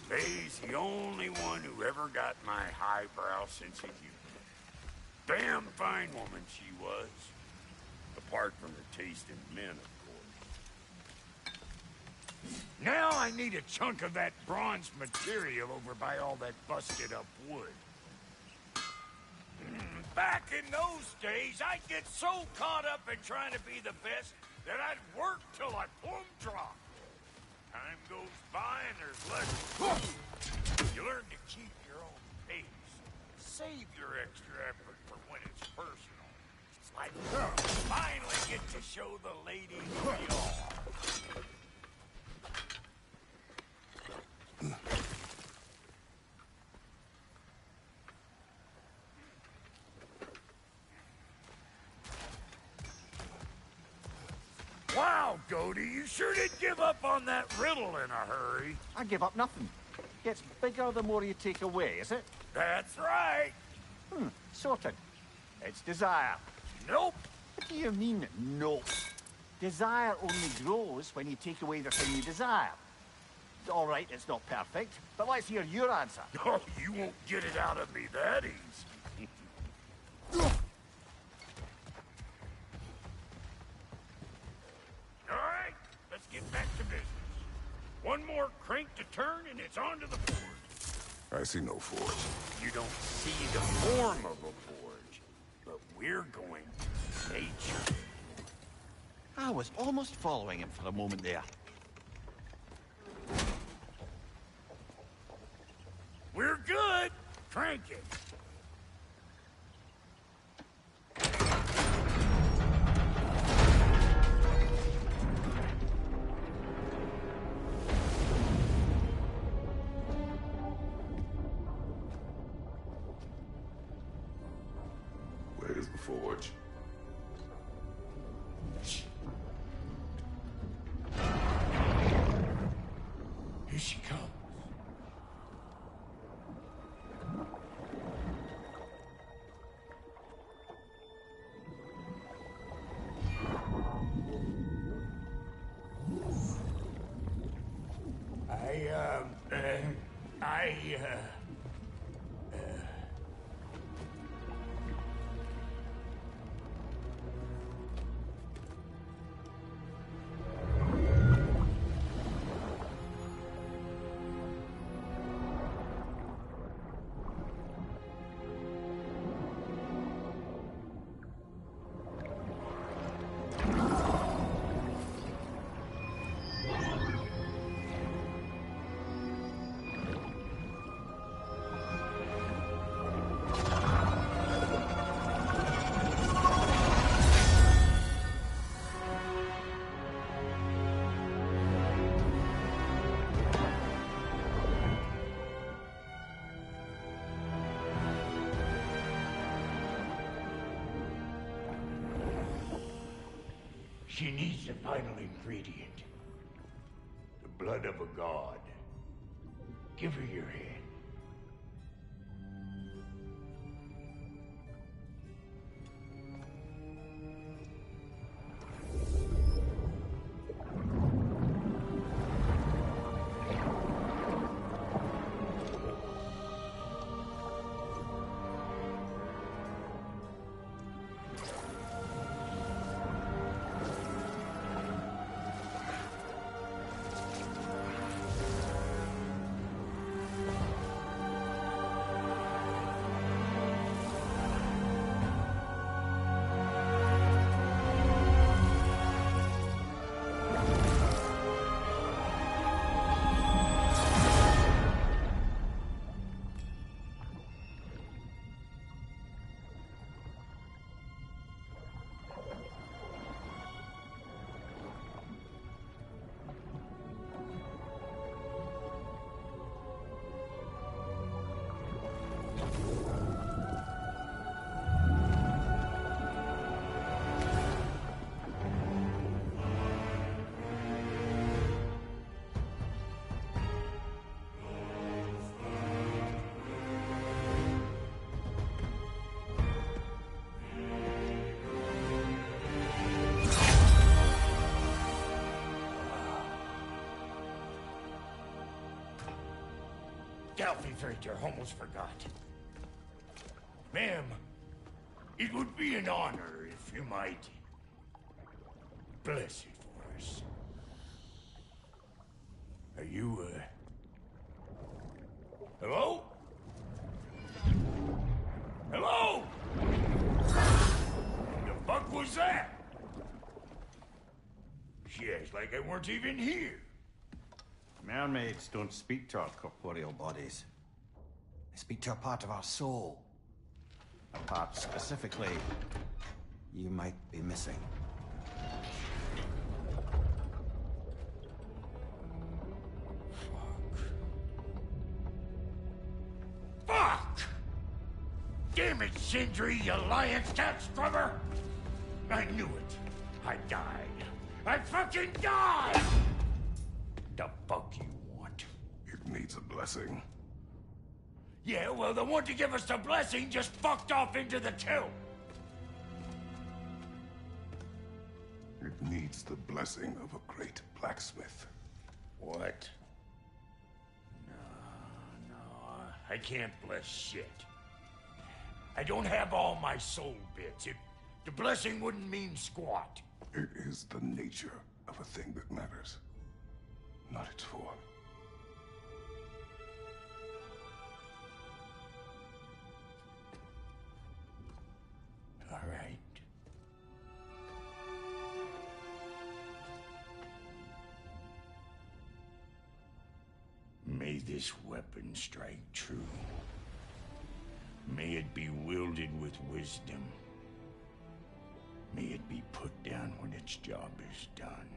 Faye's the only one who ever got my highbrow sense of humor. Damn fine woman she was. Apart from her taste in men, of course. Now I need a chunk of that bronze material over by all that busted up wood. Back in those days, I'd get so caught up in trying to be the best that I'd work till I plumb drop. Time goes by and there's less. You learn to keep your own pace. Save your extra effort for when it's personal. It's like finally get to show the ladies who you are. Wow, Goody, you sure did give up on that riddle in a hurry.
I give up nothing. Gets bigger the more you take away, is it?
That's right.
Sorted. It's desire.
Nope.
What do you mean, nope? Desire only grows when you take away the thing you desire. All right, it's not perfect, but let's hear your answer.
Oh, you won't get it out of me that easy. All right, let's get back to business. One more crank to turn and it's on to the forge.
I see no forge.
You don't see the form of a forge, but we're going to nature.
I was almost following him for a moment there.
We're good. Crank it.
Where's the forge?
Here she comes. She needs the final ingredient. The blood of a god. Give her your hand. Galvifrater almost forgot. Ma'am, it would be an honor if you might bless it for us. Are you, hello? Hello? The fuck was that? She acts like I weren't even here.
Mermaids don't speak to our corporeal bodies. They speak to a part of our soul. A part specifically you might be missing.
Fuck! Damn it, Sindri, you Alliance cat scrubber! I knew it. I died. I fucking died! The fuck you want?
It needs a blessing.
Yeah, well, the one to give us the blessing just fucked off into the tomb.
It needs the blessing of a great blacksmith.
What? No, I can't bless shit. I don't have all my soul bits. The blessing wouldn't mean squat.
It is the nature of a thing that matters, not its form.
All right. Maybe. May this weapon strike true. May it be wielded with wisdom. May it be put down when its job is done.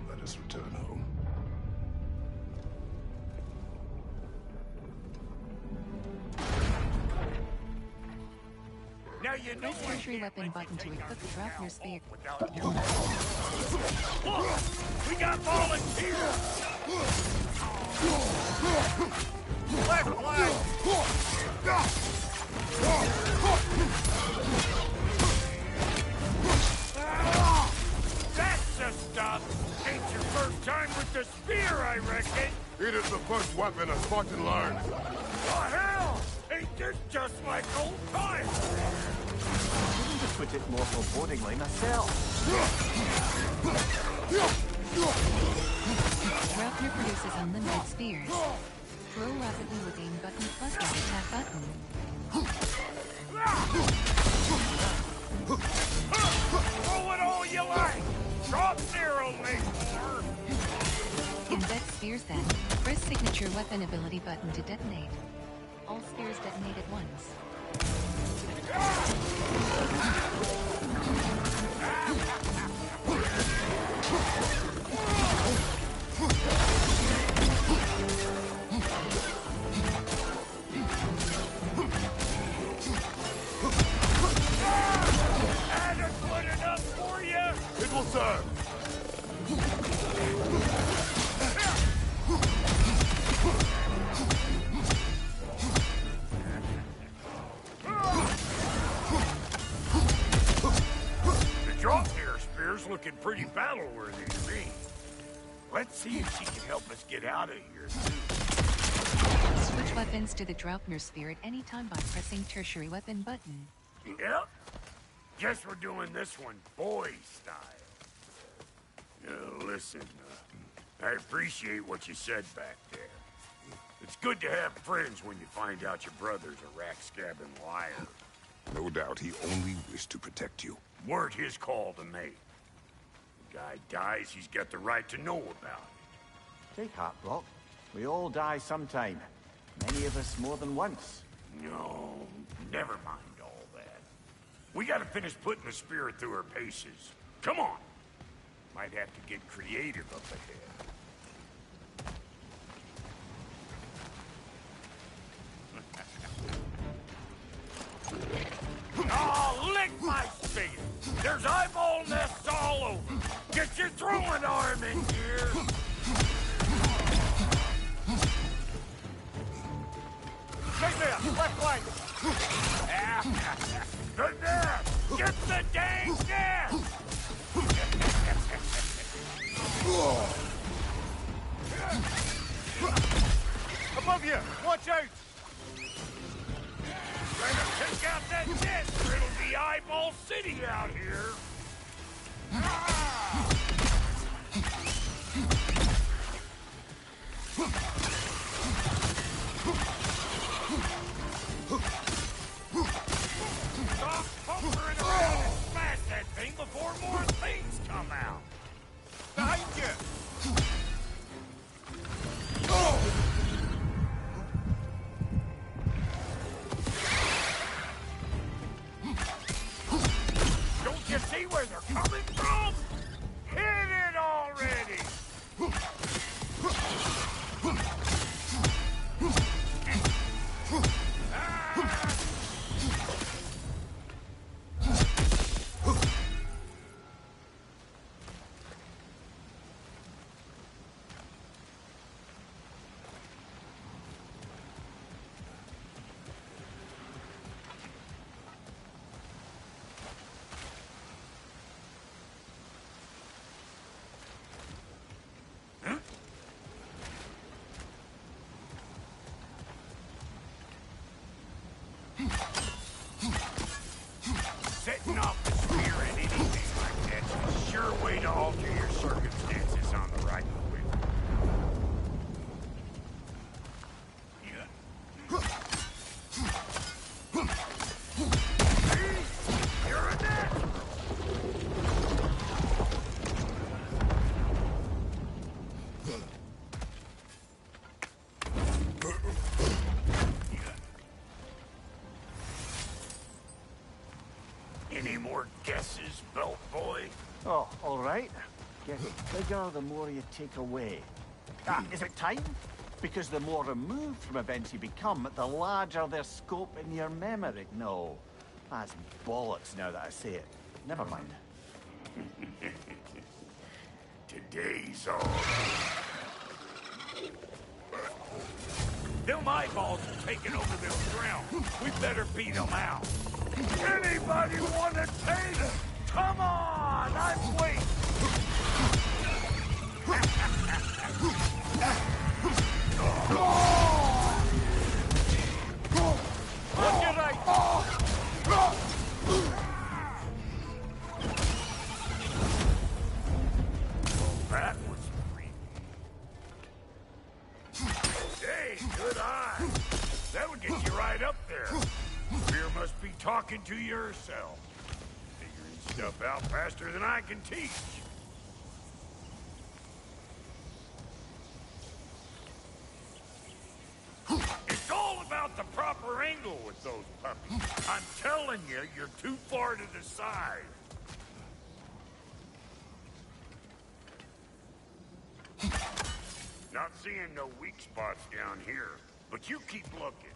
Let us return home.
Now you know
Press tertiary weapon button to equip the Draupnir spear.
We got volunteers! Left flank! That's the stuff! Ain't your first time with the spear, I reckon!
It is the first weapon a Spartan learned.
The hell! Ain't this just like old times?
I wouldn't have put it more forebodingly myself.
Draupnir produces unlimited spears. Throw rapidly with aim button plus right attack button.
Throw it all you like! Drop zero, make more!
Embed spears then. Press signature weapon ability button to detonate. All spears detonate at once.
Adequate enough for you?
It will serve.
The Draupnir spear's looking pretty battle-worthy to me. Let's see if she can help us get out of here, too.
Switch weapons to the Draupnir spear at any time by pressing tertiary weapon button.
Yep. Guess we're doing this one boy style. Listen, I appreciate what you said back there. It's good to have friends when you find out your brother's a rack-scabbing liar.
No doubt he only wished to protect you.
Weren't his call to make. The guy dies, he's got the right to know about it.
Take heart, Brock. We all die sometime. Many of us more than once.
No, never mind all that. We gotta finish putting the spirit through her paces. Come on! Might have to get creative up ahead. Oh, lick my spigot! There's eyeball nests all over! Get your throwing arm in here!
Take there! Left flank!
The nest! Get the dang nest!
Above you! Watch out!
Better take out that nest or it'll be Eyeball City out here! Stop pumpering around and smash that thing before more things come out!
Behind you!
Don't you see where they're coming from? Hit it already! Any more guesses, belt boy?
Oh, all right. Get bigger the more you take away. Ah, is it time? Because the more removed from events you become, the larger their scope in your memory. No, that's bollocks now that I say it. Never mind.
Today's all. Them eyeballs are taking over this realm. We better beat them out. Anybody want a taste? Come on, I'm waiting. Look at right. That was creepy. Hey, good eye. That would get you right up there. Fear must be talking to yourself. Figuring stuff out faster than I can teach. It's all about the proper angle with those puppies. I'm telling you, you're too far to the side. Not seeing no weak spots down here, but you keep looking.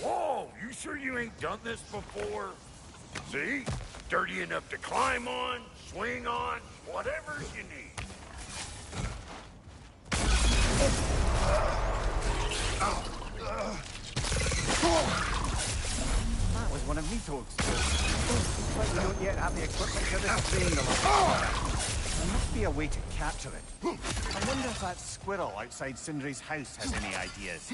Whoa, you sure you ain't done this before? See? Sturdy enough to climb on, swing on, whatever you need.
That was one of Vito's skills. But you don't yet have the equipment to restrain the light. There must be a way to capture it. I wonder if that squirrel outside Sindri's house has any ideas.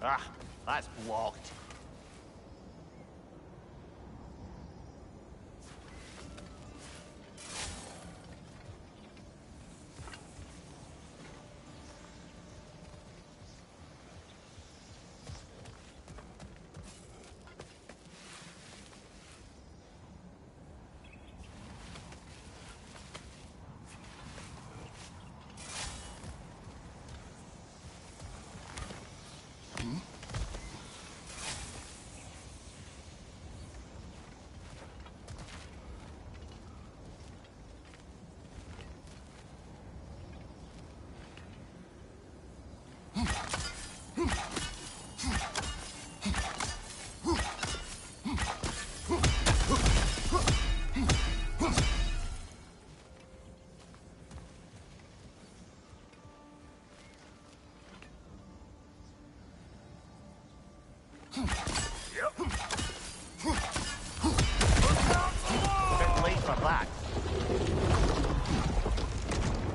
Ah, that's blocked.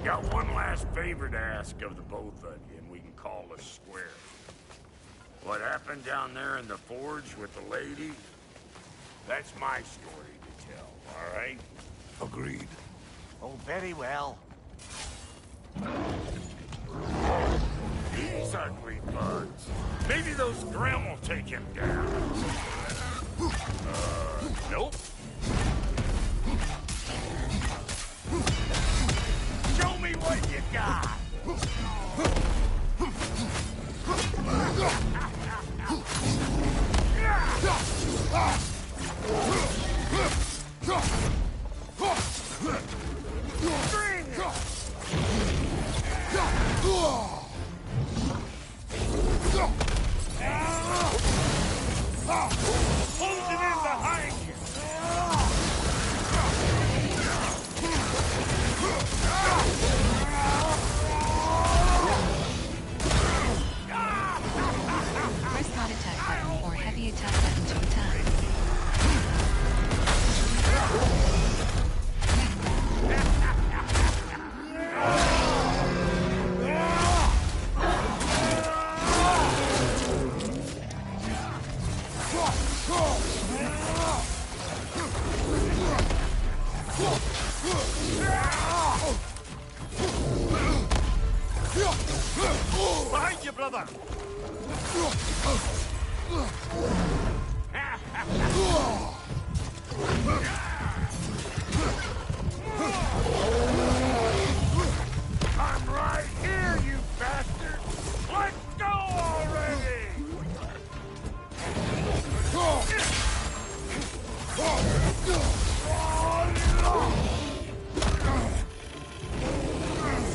Got one last favor to ask of the both of you, and we can call us square. What happened down there in the forge with the lady? That's my story to tell, all right?
Agreed.
Oh, very well.
These ugly bugs. Maybe those Grimm will take him down. Nope. Show me what you got. Closing in behind you. I'm right here, you bastard! Let's go already!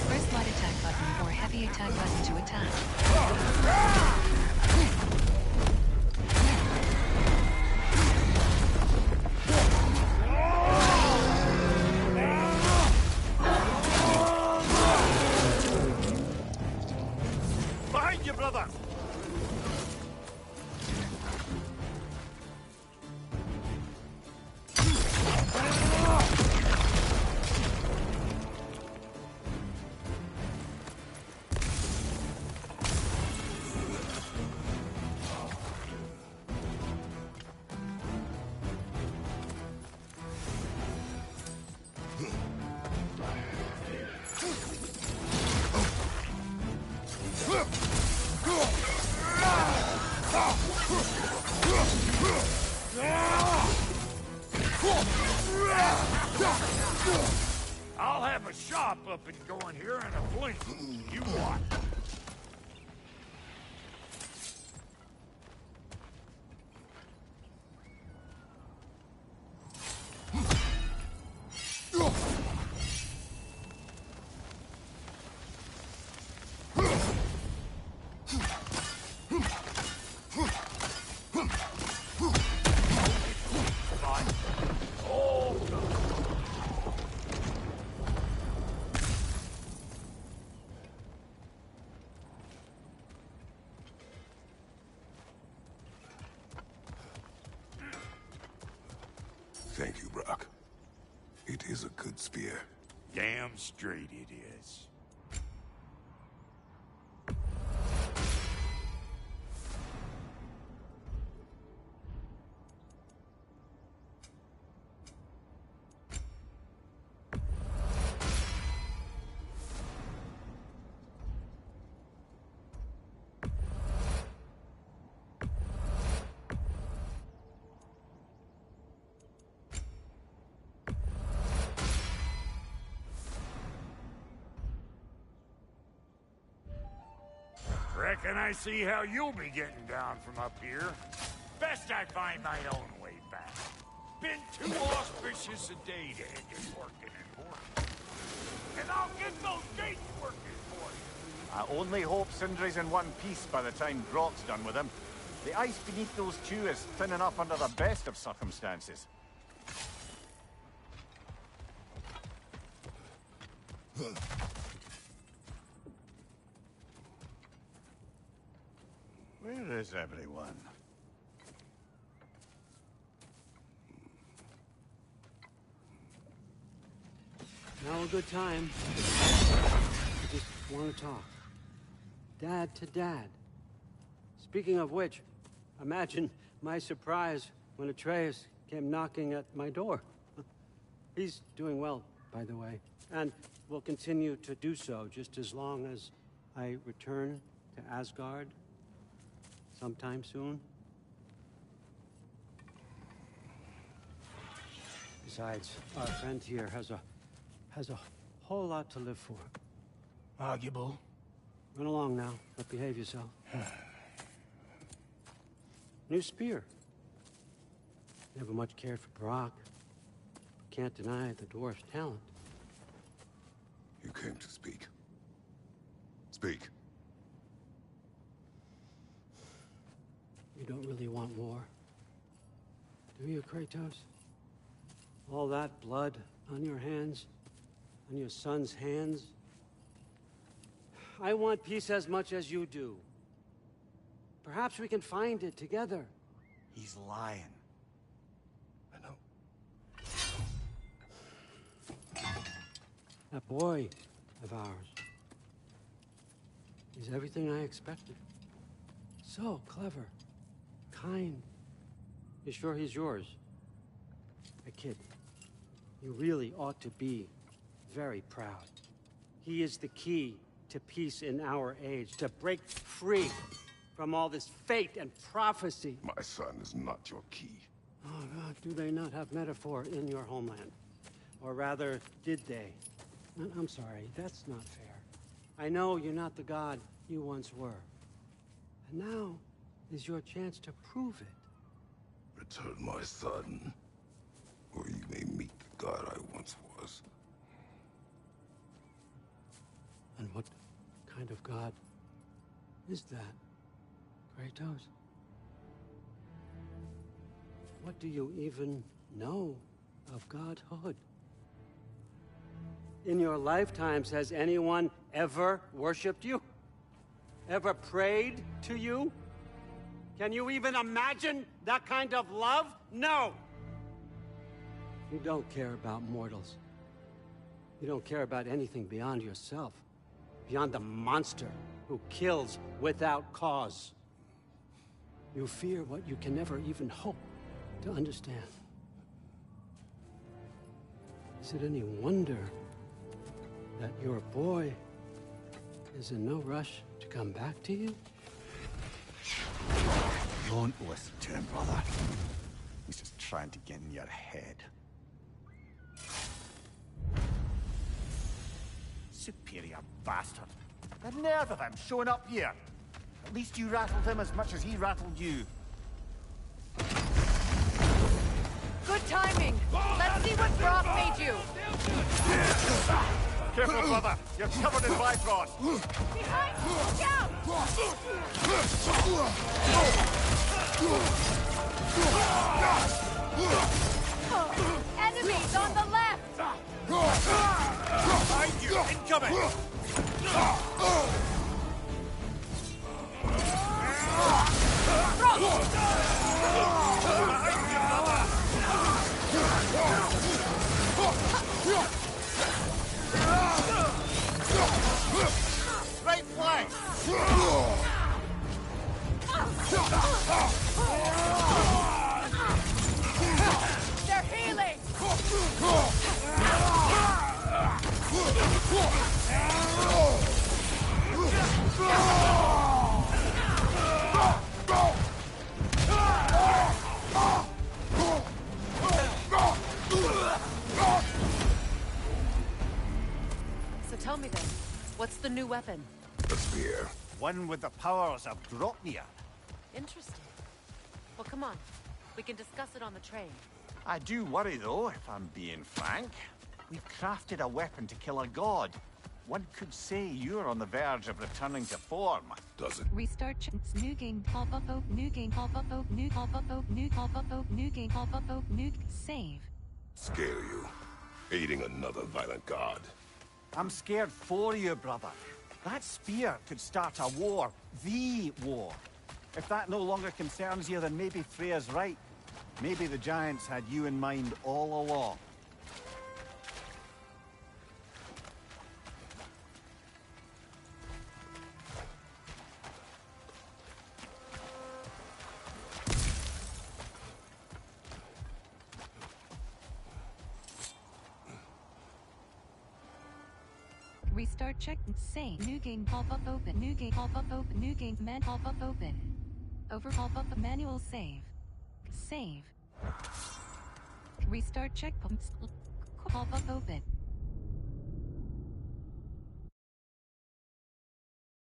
Press light attack button or heavy attack button to attack.
Behind you, brother! I'll have a shop up and going here in a blink. You watch.
Thank you, Brock. It is a good spear.
Damn straight it is. Reckon I see how you'll be getting down from up here. Best I find my own way back. Been too auspicious a day to end it working and working. And I'll get those gates working for you.
I only hope Sindri's in one piece by the time Grok's done with him. The ice beneath those two is thin enough under the best of circumstances.
Where is everyone?
Now a good time. I just want to talk. Dad to dad. Speaking of which, imagine my surprise when Atreus came knocking at my door. He's doing well, by the way, and will continue to do so just as long as I return to Asgard sometime soon. Besides, our friend here has a whole lot to live for.
Arguable.
Run along now, but behave yourself. New spear. Never much cared for Brock. Can't deny the dwarf's talent.
You came to speak. Speak.
You don't really want war, do you, Kratos? All that blood on your hands, on your son's hands. I want peace as much as you do. Perhaps we can find it together.
He's lying.
I know.
That boy of ours is everything I expected. So clever, kind. You sure he's yours? A kid. You really ought to be very proud. He is the key to peace in our age, to break free from all this fate and prophecy.
My son is not your key.
Oh, God, do they not have metaphor in your homeland? Or rather, did they? I'm sorry, that's not fair. I know you're not the god you once were. And now is your chance to prove it.
Return my son, or you may meet the god I once was.
And what kind of god is that, Kratos? What do you even know of godhood? In your lifetimes, has anyone ever worshipped you? Ever prayed to you? Can you even imagine that kind of love? No! You don't care about mortals. You don't care about anything beyond yourself. Beyond the monster who kills without cause. You fear what you can never even hope to understand. Is it any wonder that your boy is in no rush to come back to you?
Don't listen to him, brother. He's just trying to get in your head. Superior bastard. The nerve of him showing up here. At least you rattled him as much as he rattled you.
Good timing. Let's see what Brock made you.
Careful, brother. You're covered in Bifrost.
Behind! Look out! Enemies on the left!
Behind you! Incoming!
Right flank!
They're healing!
So tell me then, what's the new weapon?
A spear.
One with the powers of Grotnia.
Interesting. Well, come on. We can discuss it on the train.
I do worry, though, if I'm being frank. We've crafted a weapon to kill a god. One could say you're on the verge of returning to form.
Does it?
Restart. New game pop up. New game pop up. New pop up. New pop up. New game pop up. New save.
Scare you. Aiding another violent god.
I'm scared for you, brother. That spear could start a war. The war. If that no longer concerns you, then maybe Freya's right. Maybe the Giants had you in mind all along.
Restart check. Save. New game pop up open. New game pop up open. New game man pop up open. Over pop up manual save. Save. Restart check. Pop up open.